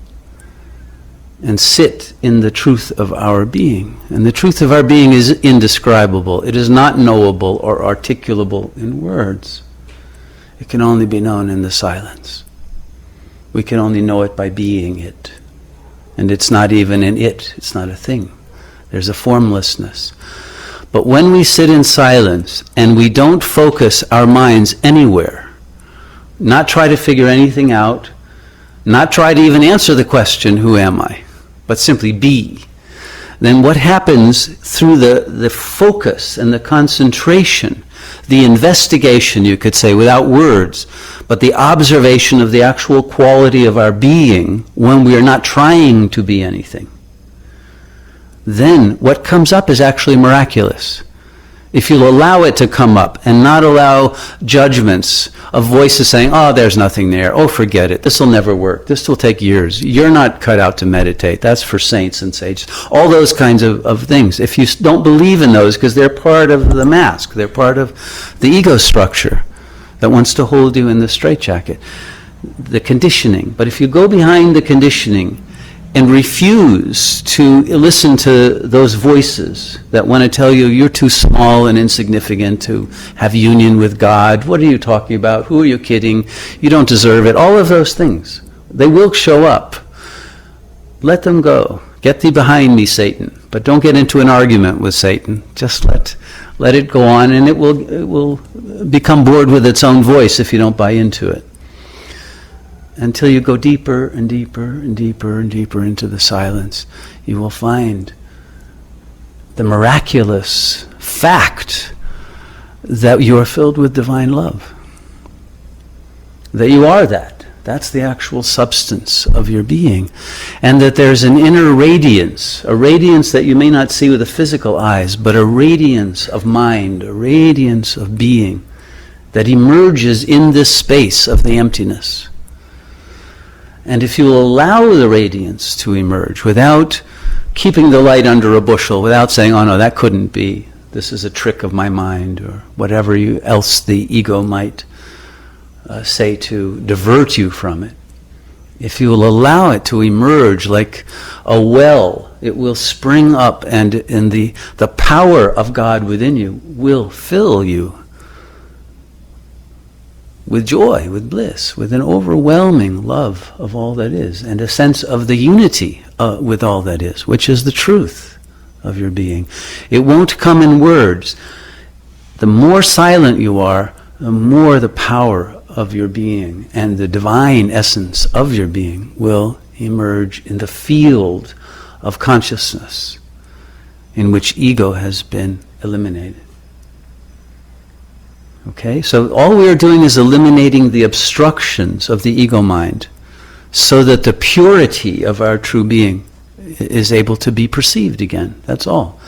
and sit in the truth of our being. And the truth of our being is indescribable. It is not knowable or articulable in words. It can only be known in the silence. We can only know it by being it. And it's not even an it. It's not a thing. There's a formlessness. But when we sit in silence and we don't focus our minds anywhere, not try to figure anything out, not try to even answer the question, who am I? But simply be, then what happens through the focus and the concentration, the investigation, you could say, without words, but the observation of the actual quality of our being when we are not trying to be anything, then what comes up is actually miraculous. If you'll allow it to come up and not allow judgments of voices saying, oh, there's nothing there, oh, forget it, this will never work, this will take years, you're not cut out to meditate, that's for saints and sages, all those kinds of things. If you don't believe in those, because they're part of the mask, they're part of the ego structure that wants to hold you in the straitjacket, the conditioning. But if you go behind the conditioning and refuse to listen to those voices that want to tell you you're too small and insignificant to have union with God, what are you talking about, who are you kidding, you don't deserve it, all of those things, they will show up. Let them go. Get thee behind me, Satan. But don't get into an argument with Satan. Just let it go on, and it will become bored with its own voice if you don't buy into it. Until you go deeper and deeper and deeper and deeper into the silence, you will find the miraculous fact that you are filled with divine love. That you are that. That's the actual substance of your being. And that there's an inner radiance, a radiance that you may not see with the physical eyes, but a radiance of mind, a radiance of being that emerges in this space of the emptiness. And if you will allow the radiance to emerge without keeping the light under a bushel, without saying, oh no, that couldn't be, this is a trick of my mind, or whatever else the ego might say to divert you from it, if you will allow it to emerge like a well, it will spring up, and the power of God within you will fill you with joy, with bliss, with an overwhelming love of all that is, and a sense of the unity with all that is, which is the truth of your being. It won't come in words. The more silent you are, the more the power of your being and the divine essence of your being will emerge in the field of consciousness in which ego has been eliminated. Okay, so all we are doing is eliminating the obstructions of the ego mind so that the purity of our true being is able to be perceived again. That's all.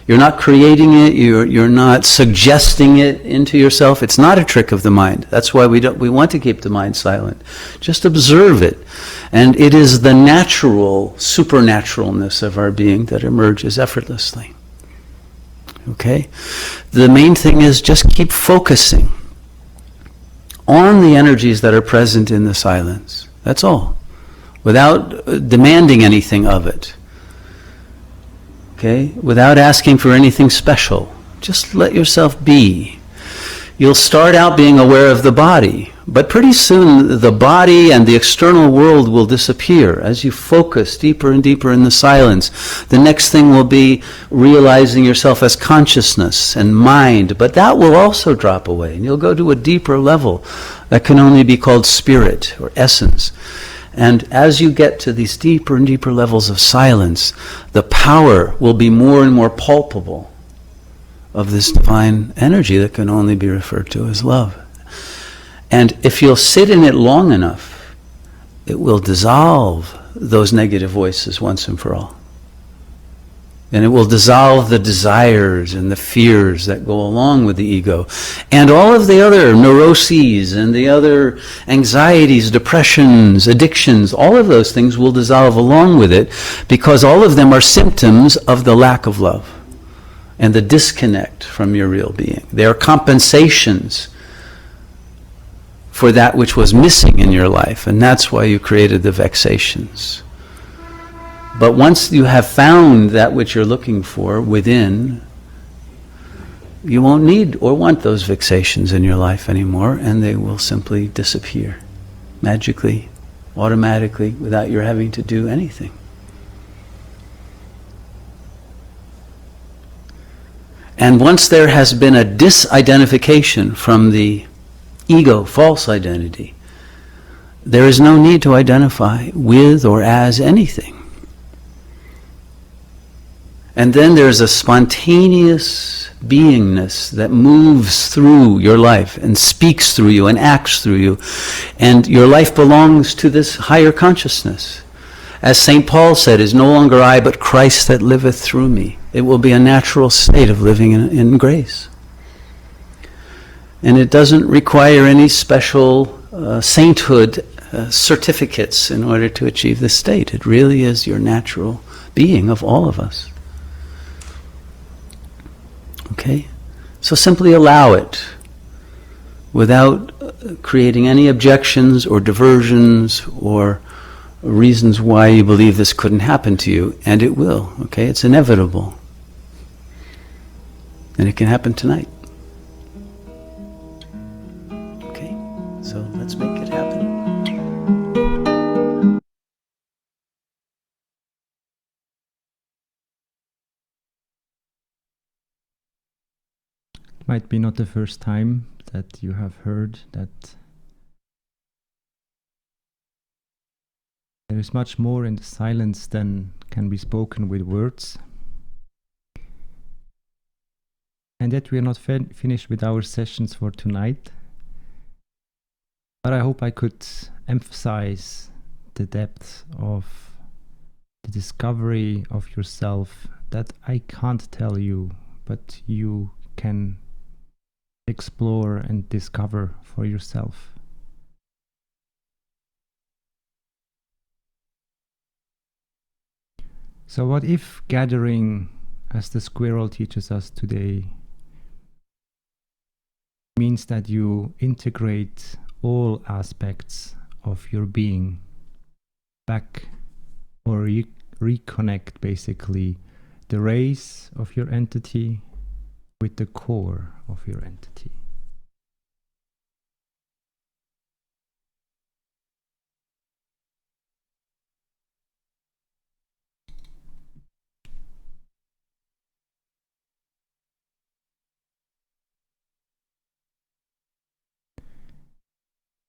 You're not creating it, you're not suggesting it into yourself. It's not a trick of the mind. That's why we want to keep the mind silent. Just observe it. And it is the natural supernaturalness of our being that emerges effortlessly. Okay? The main thing is just keep focusing on the energies that are present in the silence. That's all. Without demanding anything of it. Okay? Without asking for anything special. Just let yourself be. You'll start out being aware of the body, but pretty soon the body and the external world will disappear as you focus deeper and deeper in the silence. The next thing will be realizing yourself as consciousness and mind, but that will also drop away, and you'll go to a deeper level that can only be called spirit or essence. And as you get to these deeper and deeper levels of silence, the power will be more and more palpable of this divine energy that can only be referred to as love. And if you'll sit in it long enough, it will dissolve those negative voices once and for all. And it will dissolve the desires and the fears that go along with the ego. And all of the other neuroses and the other anxieties, depressions, addictions, all of those things will dissolve along with it, because all of them are symptoms of the lack of love and the disconnect from your real being. They are compensations for that which was missing in your life, and that's why you created the vexations. But once you have found that which you're looking for within, you won't need or want those vexations in your life anymore, and they will simply disappear magically, automatically, without your having to do anything. And once there has been a disidentification from the ego, false identity, there is no need to identify with or as anything. And then there's a spontaneous beingness that moves through your life and speaks through you and acts through you. And your life belongs to this higher consciousness. As St. Paul said, "Is no longer I, but Christ that liveth through me." It will be a natural state of living in grace. And it doesn't require any special sainthood certificates in order to achieve this state. It really is your natural being of all of us. Okay? So simply allow it without creating any objections or diversions or reasons why you believe this couldn't happen to you, and it will. Okay? It's inevitable. And it can happen tonight. Okay? So let's make it happen. Might be not the first time that you have heard that there is much more in the silence than can be spoken with words. And yet we are not finished with our sessions for tonight. But I hope I could emphasize the depth of the discovery of yourself that I can't tell you, but you can explore and discover for yourself. So what if gathering, as the squirrel teaches us today, means that you integrate all aspects of your being back, or reconnect basically the rays of your entity with the core of your entity.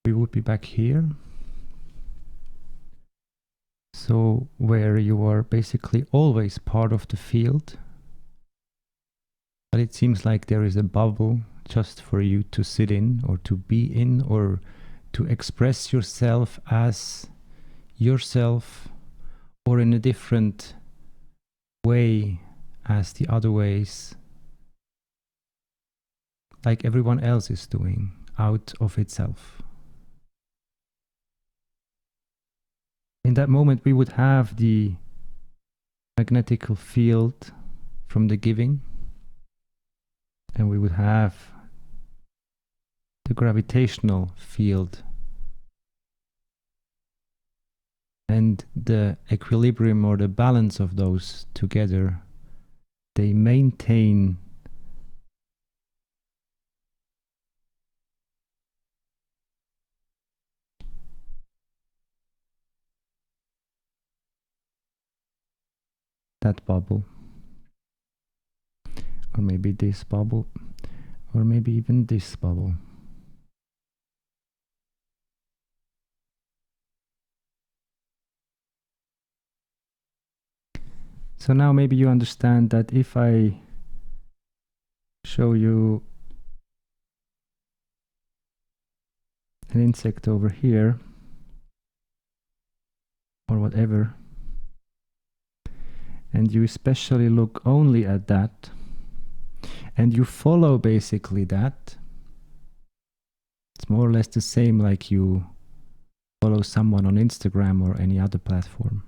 We would be back here. So where you are basically always part of the field, but it seems like there is a bubble just for you to sit in or to be in or to express yourself as yourself or in a different way as the other ways, like everyone else is doing, out of itself. In that moment, we would have the magnetical field from the giving, and we would have the gravitational field, and the equilibrium or the balance of those together, they maintain that bubble, or maybe this bubble, or maybe even this bubble. So now maybe you understand that if I show you an insect over here, or whatever, and you especially look only at that, and you follow basically that, it's more or less the same like you follow someone on Instagram or any other platform.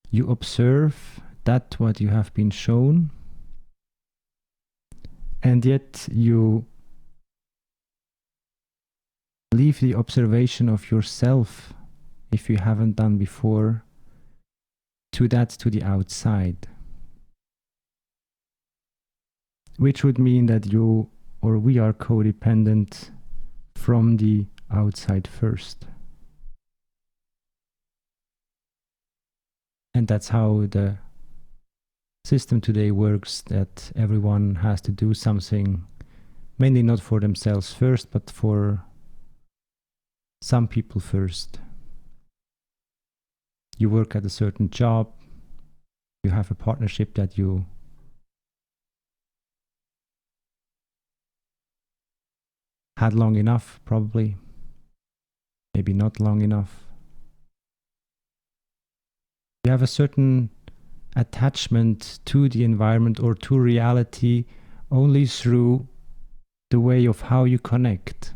You observe that what you have been shown, and yet you leave the observation of yourself, if you haven't done before, to the outside. Which would mean that you or we are codependent from the outside first. And that's how the system today works, that everyone has to do something, mainly not for themselves first, but for some people first. You work at a certain job, you have a partnership that you had long enough, probably, maybe not long enough. You have a certain attachment to the environment or to reality only through the way of how you connect.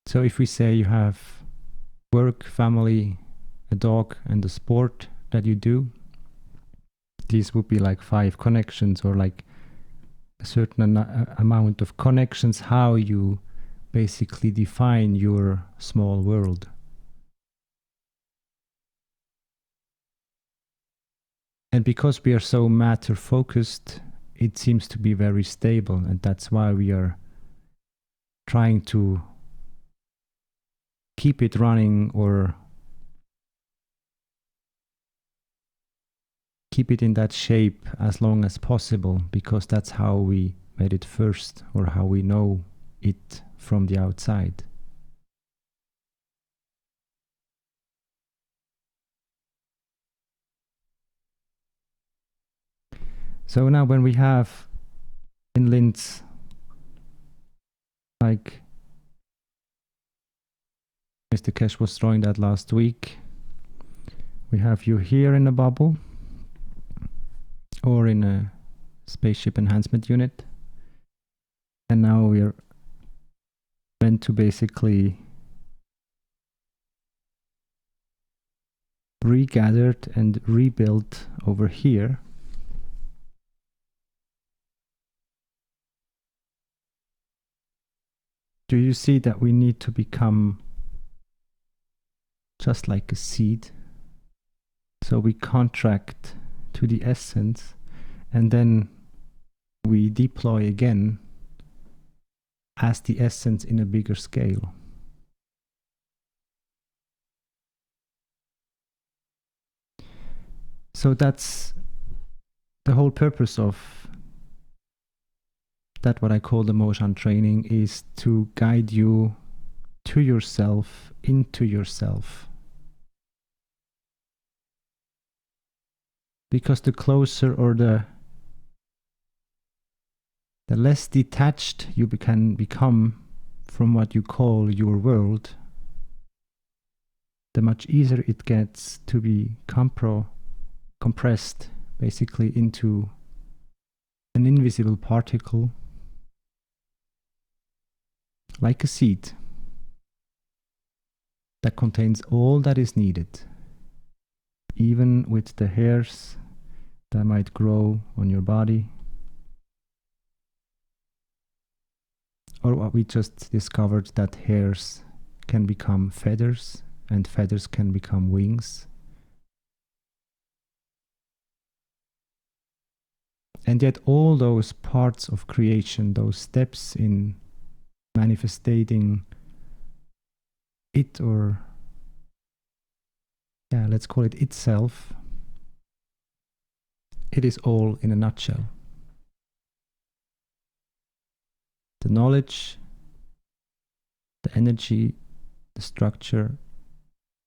So if we say you have work, family, a dog, and the sport that you do, these would be like 5 connections, or like a certain amount of connections, how you basically define your small world. And because we are so matter focused, it seems to be very stable, and that's why we are trying to keep it running or keep it in that shape as long as possible, because that's how we made it first, or how we know it from the outside. So now when we have in Linz, like Mr. Kesh was drawing that last week, we have you here in a bubble or in a spaceship enhancement unit, and now we're meant to basically regathered and rebuilt over here. Do you see that we need to become just like a seed? So we contract to the essence, and then we deploy again as the essence in a bigger scale. So that's the whole purpose of that, what I call the Mozhan training, is to guide you to yourself, into yourself. Because the closer or the less detached you can become from what you call your world, the much easier it gets to be compressed basically into an invisible particle, like a seed that contains all that is needed, even with the hairs that might grow on your body, or what we just discovered, that hairs can become feathers and feathers can become wings. And yet all those parts of creation, those steps in manifesting it, or let's call it itself, it is all in a nutshell. The knowledge, the energy, the structure,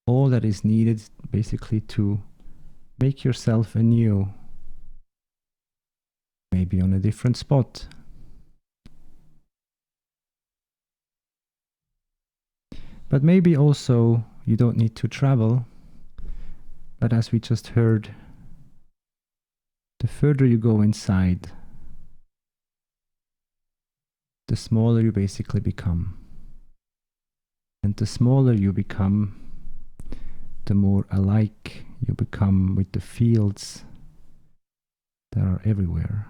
all that is needed basically to make yourself anew, maybe on a different spot. But maybe also you don't need to travel, but as we just heard, the further you go inside, the smaller you basically become. And the smaller you become, the more alike you become with the fields that are everywhere.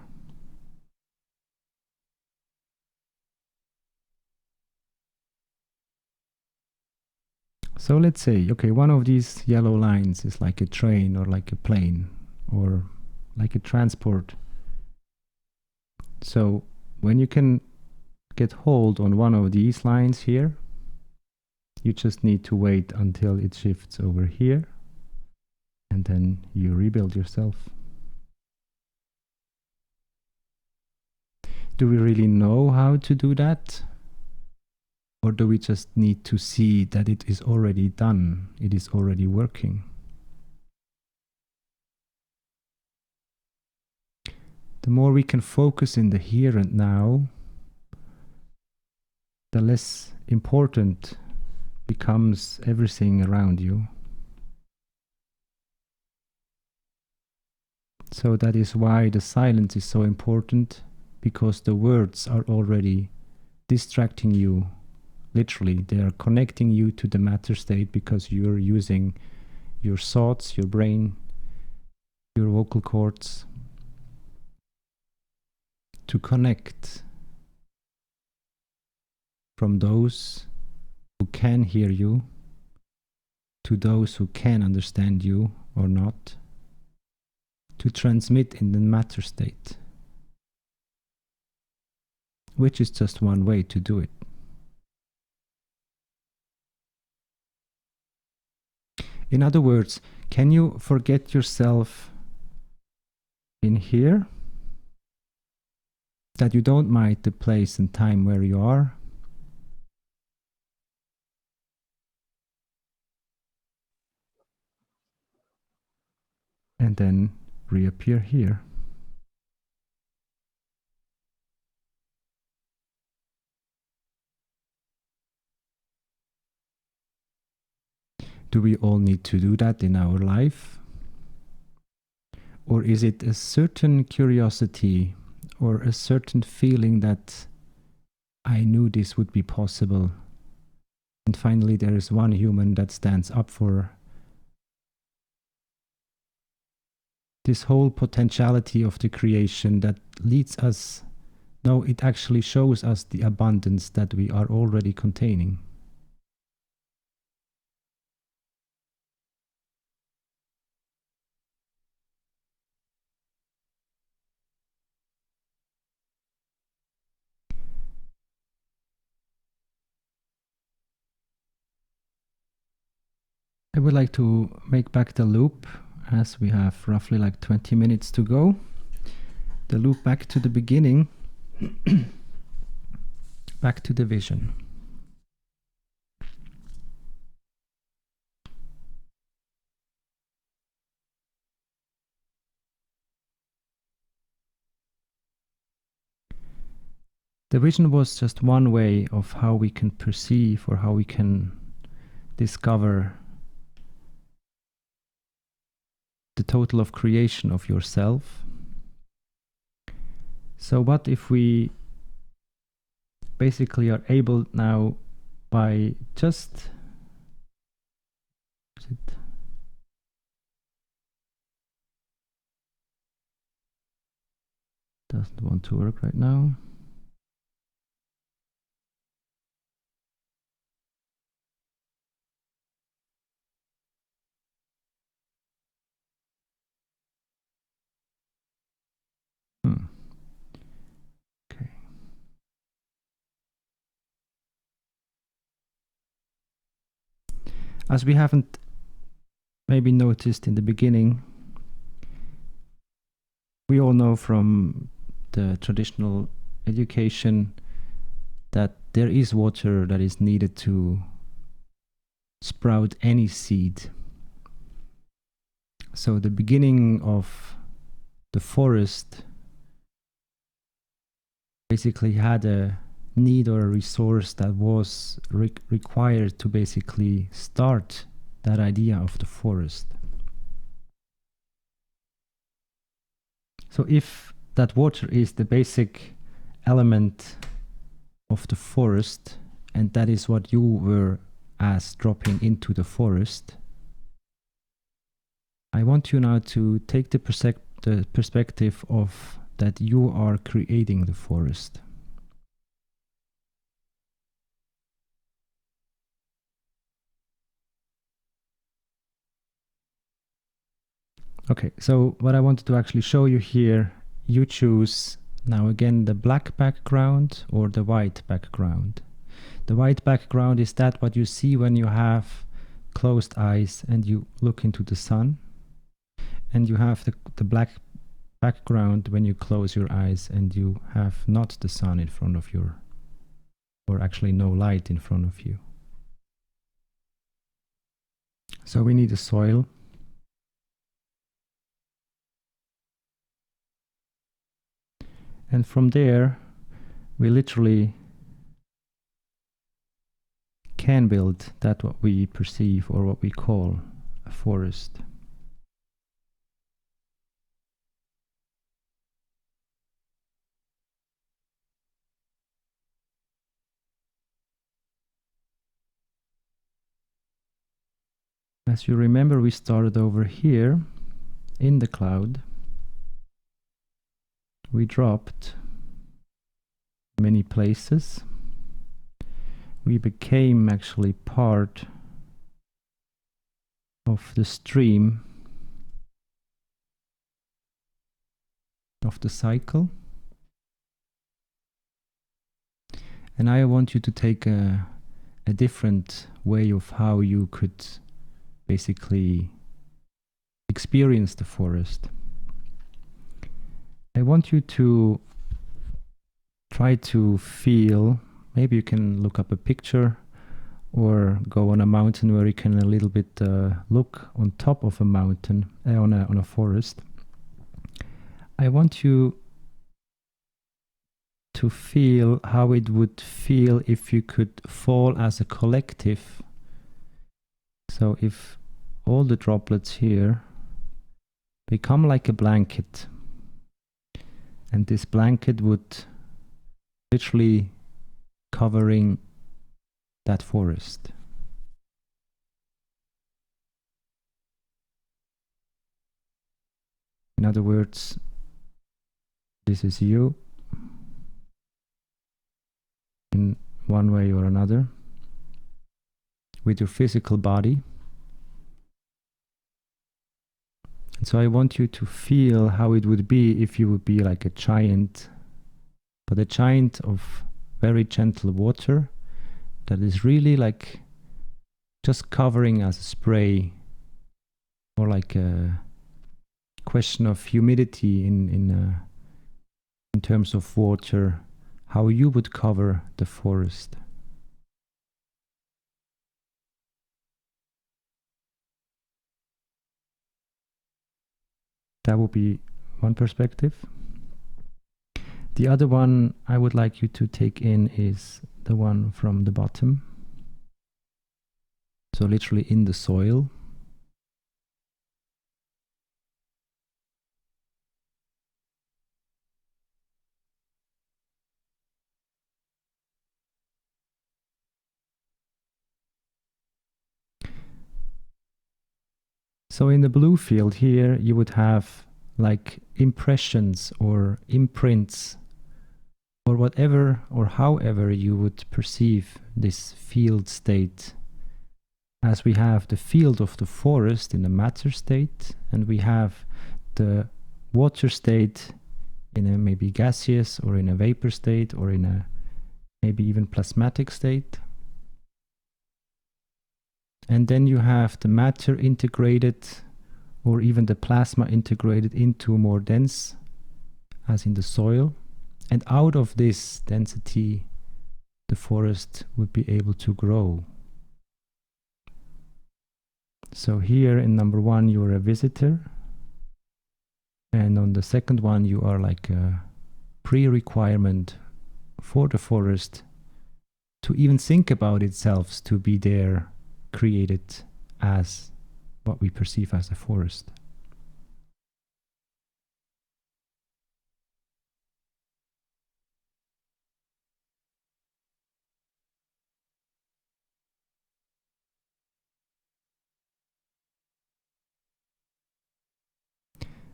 So let's say, okay, one of these yellow lines is like a train or like a plane or like a transport. So when you can get hold on one of these lines here, you just need to wait until it shifts over here, and then you rebuild yourself. Do we really know how to do that? Or do we just need to see that it is already done, it is already working? The more we can focus in the here and now, the less important becomes everything around you. So that is why the silence is so important, because the words are already distracting you. Literally, they are connecting you to the matter state because you're using your thoughts, your brain, your vocal cords to connect from those who can hear you to those who can understand you or not, to transmit in the matter state, which is just one way to do it. In other words, can you forget yourself in here? That you don't mind the place and time where you are? And then reappear here. Do we all need to do that in our life? Or is it a certain curiosity or a certain feeling that I knew this would be possible? And finally there is one human that stands up for this whole potentiality of the creation that leads us, no, it actually shows us the abundance that we are already containing. I would like to make back the loop, as we have roughly like 20 minutes to go. The loop back to the beginning, back to the vision. The vision was just one way of how we can perceive or how we can discover the total of creation of yourself. So what if we basically are able now by just doesn't want to work right now. Okay. As we haven't maybe noticed in the beginning, we all know from the traditional education that there is water that is needed to sprout any seed. So the beginning of the forest basically had a need or a resource that was required to basically start that idea of the forest. So if that water is the basic element of the forest, and that is what you were as dropping into the forest, I want you now to take the perspective of that you are creating the forest. Okay, so what I wanted to actually show you here, you choose now again the black background or the white background. The white background is that what you see when you have closed eyes and you look into the sun, and you have the black background when you close your eyes and you have not the sun in front of you, or actually no light in front of you. So we need a soil. And from there, we literally can build that what we perceive or what we call a forest. As you remember, we started over here in the cloud. We dropped many places. We became actually part of the stream of the cycle. And I want you to take a different way of how you could basically experience the forest. I want you to try to feel, maybe you can look up a picture or go on a mountain where you can a little bit look on top of a mountain, on a forest. I want you to feel how it would feel if you could fall as a collective. So if all the droplets here become like a blanket, and this blanket would literally covering that forest. In other words, this is you in one way or another with your physical body. And so I want you to feel how it would be if you would be like a giant, but a giant of very gentle water that is really like just covering as a spray, or like a question of humidity in terms of water, how you would cover the forest. That would be one perspective. The other one I would like you to take in is the one from the bottom. So literally in the soil. So in the blue field here, you would have like impressions or imprints or whatever or however you would perceive this field state. As we have the field of the forest in a matter state, and we have the water state in a maybe gaseous or in a vapor state or in a maybe even plasmatic state. And then you have the matter integrated or even the plasma integrated into more dense, as in the soil. And out of this density, the forest would be able to grow. So here in number 1, you are a visitor. And on the second one, you are like a pre-requirement for the forest to even think about itself to be there, created as what we perceive as a forest.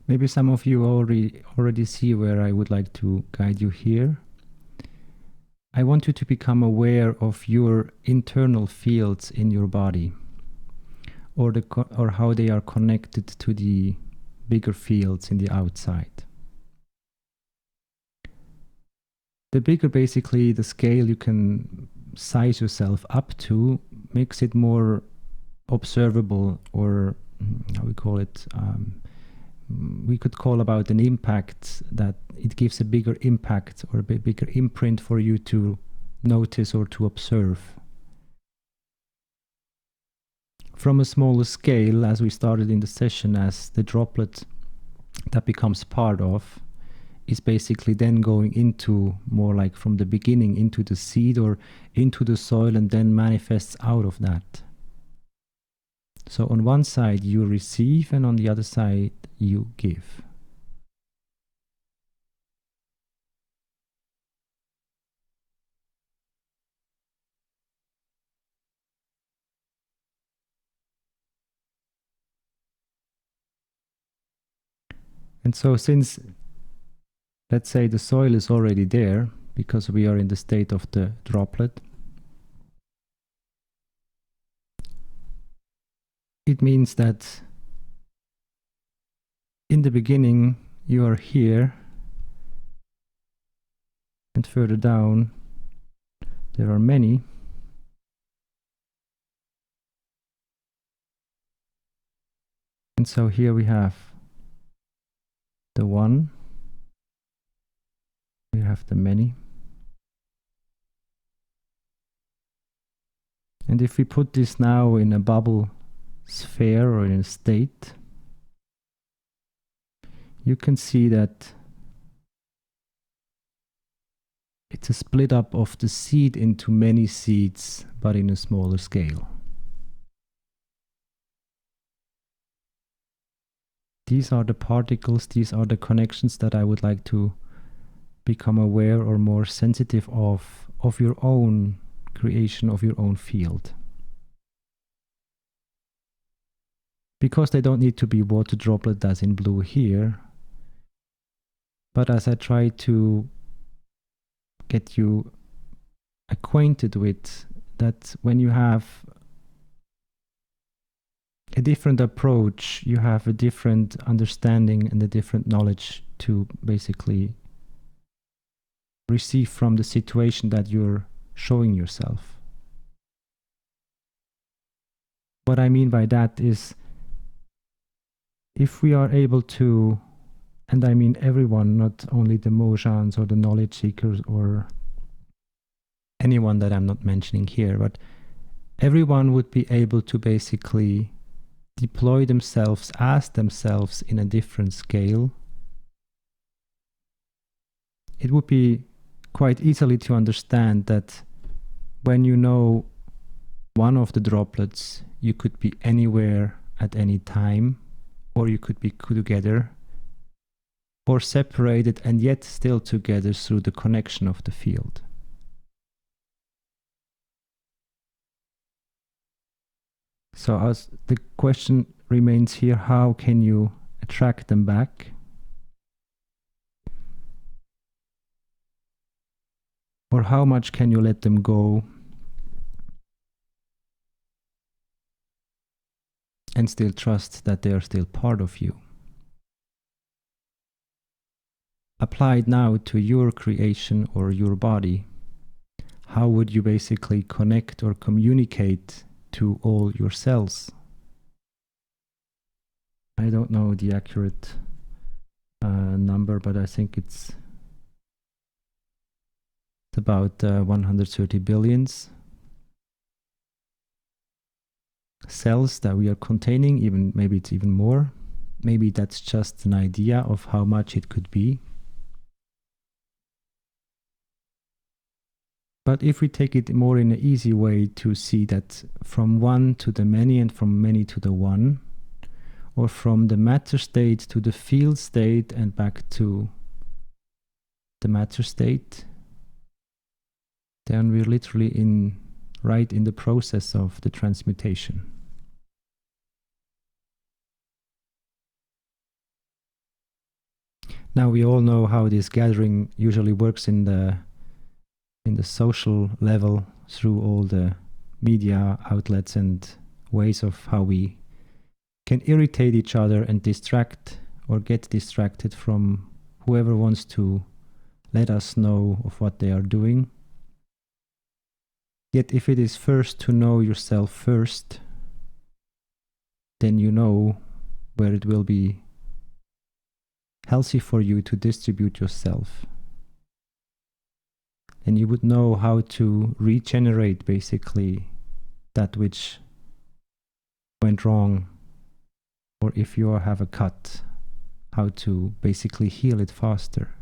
Maybe some of you already see where I would like to guide you here. I want you to become aware of your internal fields in your body, or how they are connected to the bigger fields in the outside. The bigger basically the scale you can size yourself up to makes it more observable, or how we call it, we could call about an impact, that it gives a bigger impact or a bigger imprint for you to notice or to observe. From a smaller scale, as we started in the session, as the droplet that becomes part of is basically then going into more like from the beginning into the seed or into the soil, and then manifests out of that. So on one side you receive, and on the other side you give. And so since, let's say, the soil is already there, because we are in the state of the droplet, it means that in the beginning you are here, and further down there are many. And so here we have the one, we have the many. And if we put this now in a bubble sphere or in a state, you can see that it's a split up of the seed into many seeds, but in a smaller scale. These are the particles, these are the connections that I would like to become aware or more sensitive of your own creation, of your own field. Because they don't need to be water droplet as in blue here, but as I try to get you acquainted with that, when you have a different approach, you have a different understanding and a different knowledge to basically receive from the situation that you're showing yourself. What I mean by that is, if we are able to, and I mean everyone, not only the Mozhans or the knowledge seekers or anyone that I'm not mentioning here, but everyone would be able to basically deploy themselves as themselves in a different scale, it would be quite easily to understand that when you know one of the droplets, you could be anywhere at any time, or you could be together, or separated and yet still together through the connection of the field. So as the question remains here, how can you attract them back? Or how much can you let them go and still trust that they are still part of you? Applied now to your creation or your body, how would you basically connect or communicate to all your cells? I don't know the accurate number, but I think it's about 130 billions cells that we are containing. Even maybe it's even more. Maybe that's just an idea of how much it could be. But if we take it more in an easy way to see that from one to the many and from many to the one, or from the matter state to the field state and back to the matter state, then we're literally right in the process of the transmutation. Now we all know how this gathering usually works in the social level through all the media outlets and ways of how we can irritate each other and distract or get distracted from whoever wants to let us know of what they are doing. Yet if it is first to know yourself first, then you know where it will be healthy for you to distribute yourself. And you would know how to regenerate basically that which went wrong, or if you have a cut, how to basically heal it faster.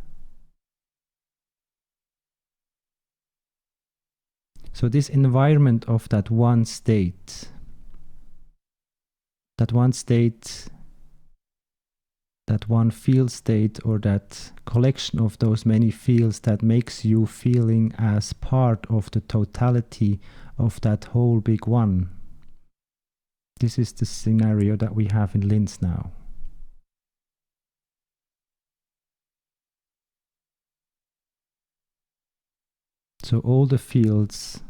So this environment of that one state, that one field state, or that collection of those many fields that makes you feeling as part of the totality of that whole big one. This is the scenario that we have in Linz now. So all the fields,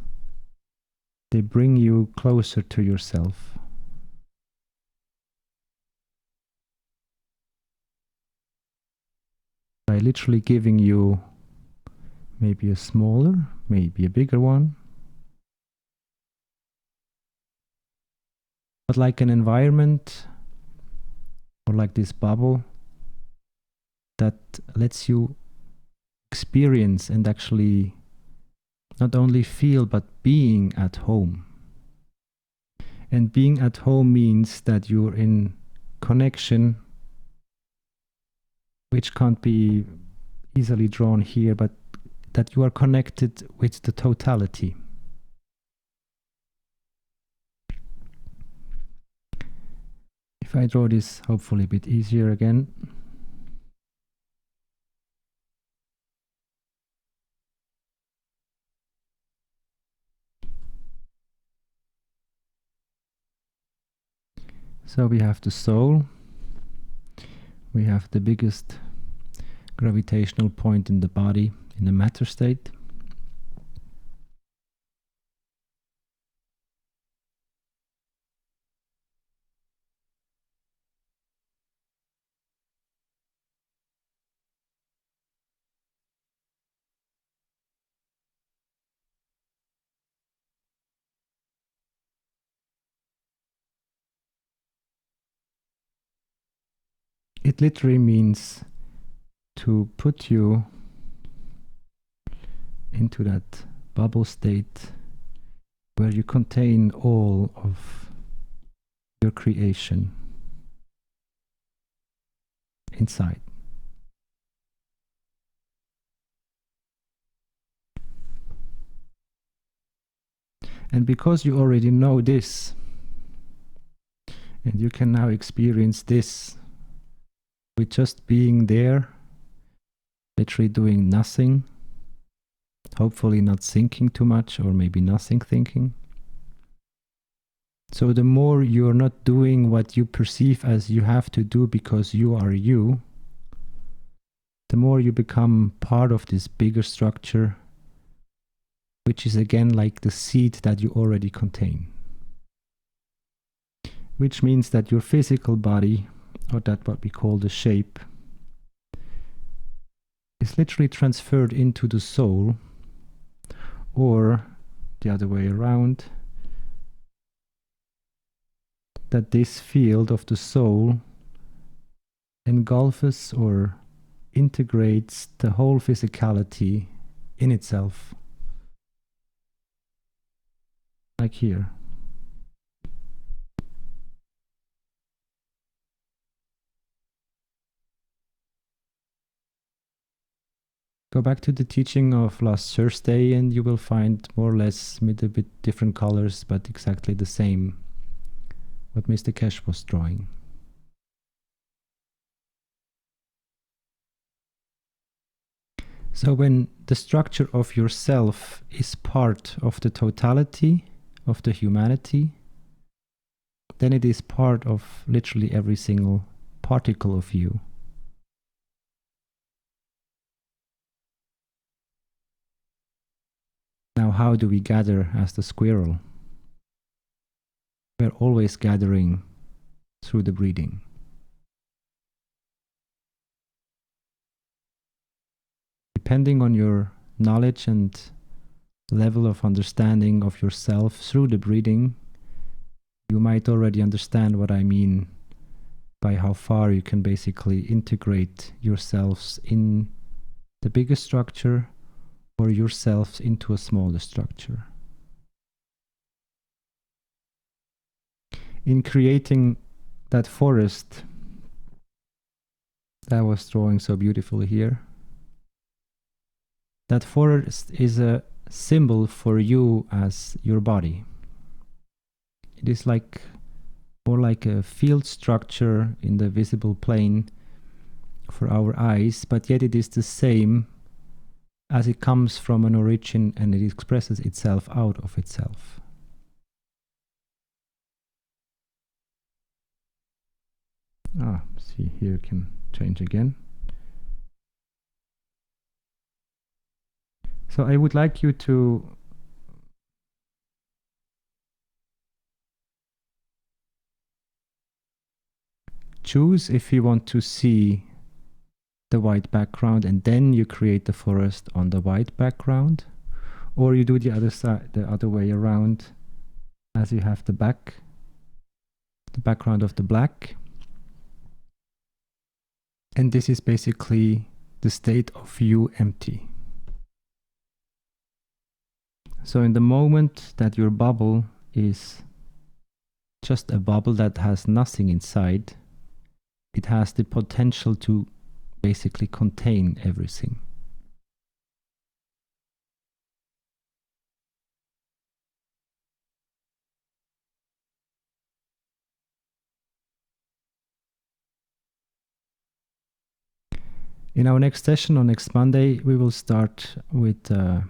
they bring you closer to yourself. By literally giving you maybe a smaller, maybe a bigger one, but like an environment or like this bubble that lets you experience and actually not only feel but being at home. And being at home means that you're in connection, which can't be easily drawn here, but that you are connected with the totality. If I draw this hopefully a bit easier again. So we have the soul, we have the biggest gravitational point in the body, in the matter state. It literally means to put you into that bubble state where you contain all of your creation inside. And because you already know this, and you can now experience this with just being there, literally doing nothing, hopefully not thinking too much, or maybe nothing thinking. So the more you're not doing what you perceive as you have to do because you are you, the more you become part of this bigger structure, which is again like the seed that you already contain. Which means that your physical body, or that what we call the shape, is literally transferred into the soul, or the other way around, that this field of the soul engulfs or integrates the whole physicality in itself. Like here. Go back to the teaching of last Thursday and you will find more or less with a bit different colors, but exactly the same what Mr. Kesh was drawing. So when the structure of yourself is part of the totality of the humanity, then it is part of literally every single particle of you. Now, how do we gather as the squirrel? We're always gathering through the breathing. Depending on your knowledge and level of understanding of yourself through the breathing, you might already understand what I mean by how far you can basically integrate yourselves in the bigger structure or yourselves into a smaller structure. In creating that forest that I was drawing so beautifully here, that forest is a symbol for you as your body. It is like more like a field structure in the visible plane for our eyes, but yet it is the same as it comes from an origin and it expresses itself out of itself. See, here you can change again. So I would like you to choose if you want to see the white background and then you create the forest on the white background, or you do the other side, the other way around, as you have the background of the black. And this is basically the state of you empty. So in the moment that your bubble is just a bubble that has nothing inside, it has the potential to basically contain everything. In our next session on next Monday, we will start with a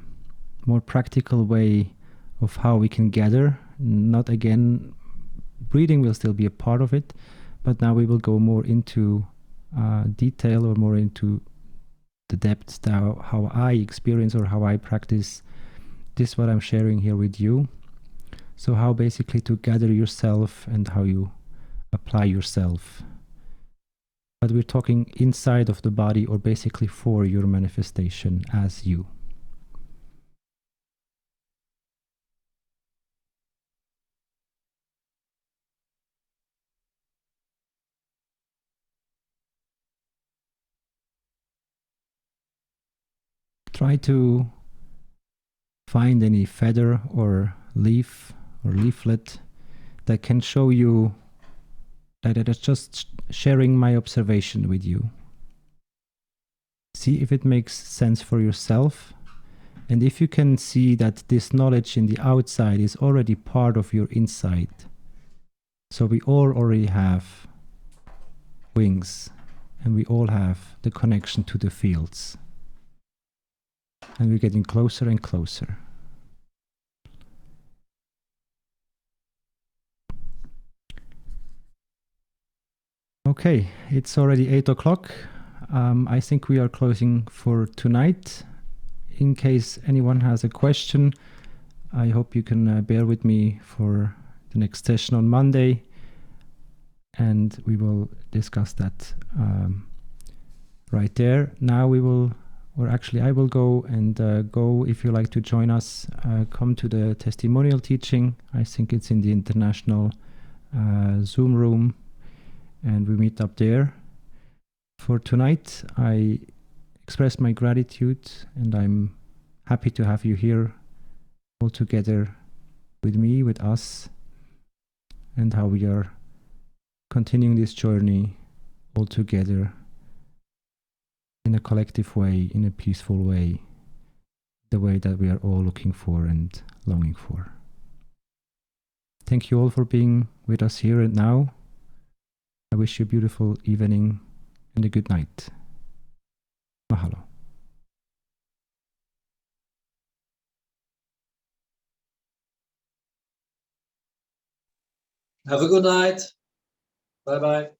more practical way of how we can gather. Not again, breathing will still be a part of it, but now we will go more into detail or more into the depths, how I experience or how I practice this, what I'm sharing here with you. So how basically to gather yourself and how you apply yourself. But we're talking inside of the body or basically for your manifestation as you. Try to find any feather or leaf or leaflet that can show you that it is just sharing my observation with you. See if it makes sense for yourself, And if you can see that this knowledge in the outside is already part of your inside, so we all already have wings, and we all have the connection to the fields. And we're getting closer and closer. Okay, it's already 8 o'clock. I think we are closing for tonight. In case anyone has a question, I hope you can bear with me for the next session on Monday, and we will discuss that right there. Now we will, or actually I will go, and go, if you like to join us, come to the testimonial teaching. I think it's in the international Zoom room, and we meet up there. For tonight, I express my gratitude, and I'm happy to have you here all together with me, with us, and how we are continuing this journey all together in a collective way, in a peaceful way, the way that we are all looking for and longing for. Thank you all for being with us here and now. I wish you a beautiful evening and a good night. Mahalo. Have a good night. Bye-bye.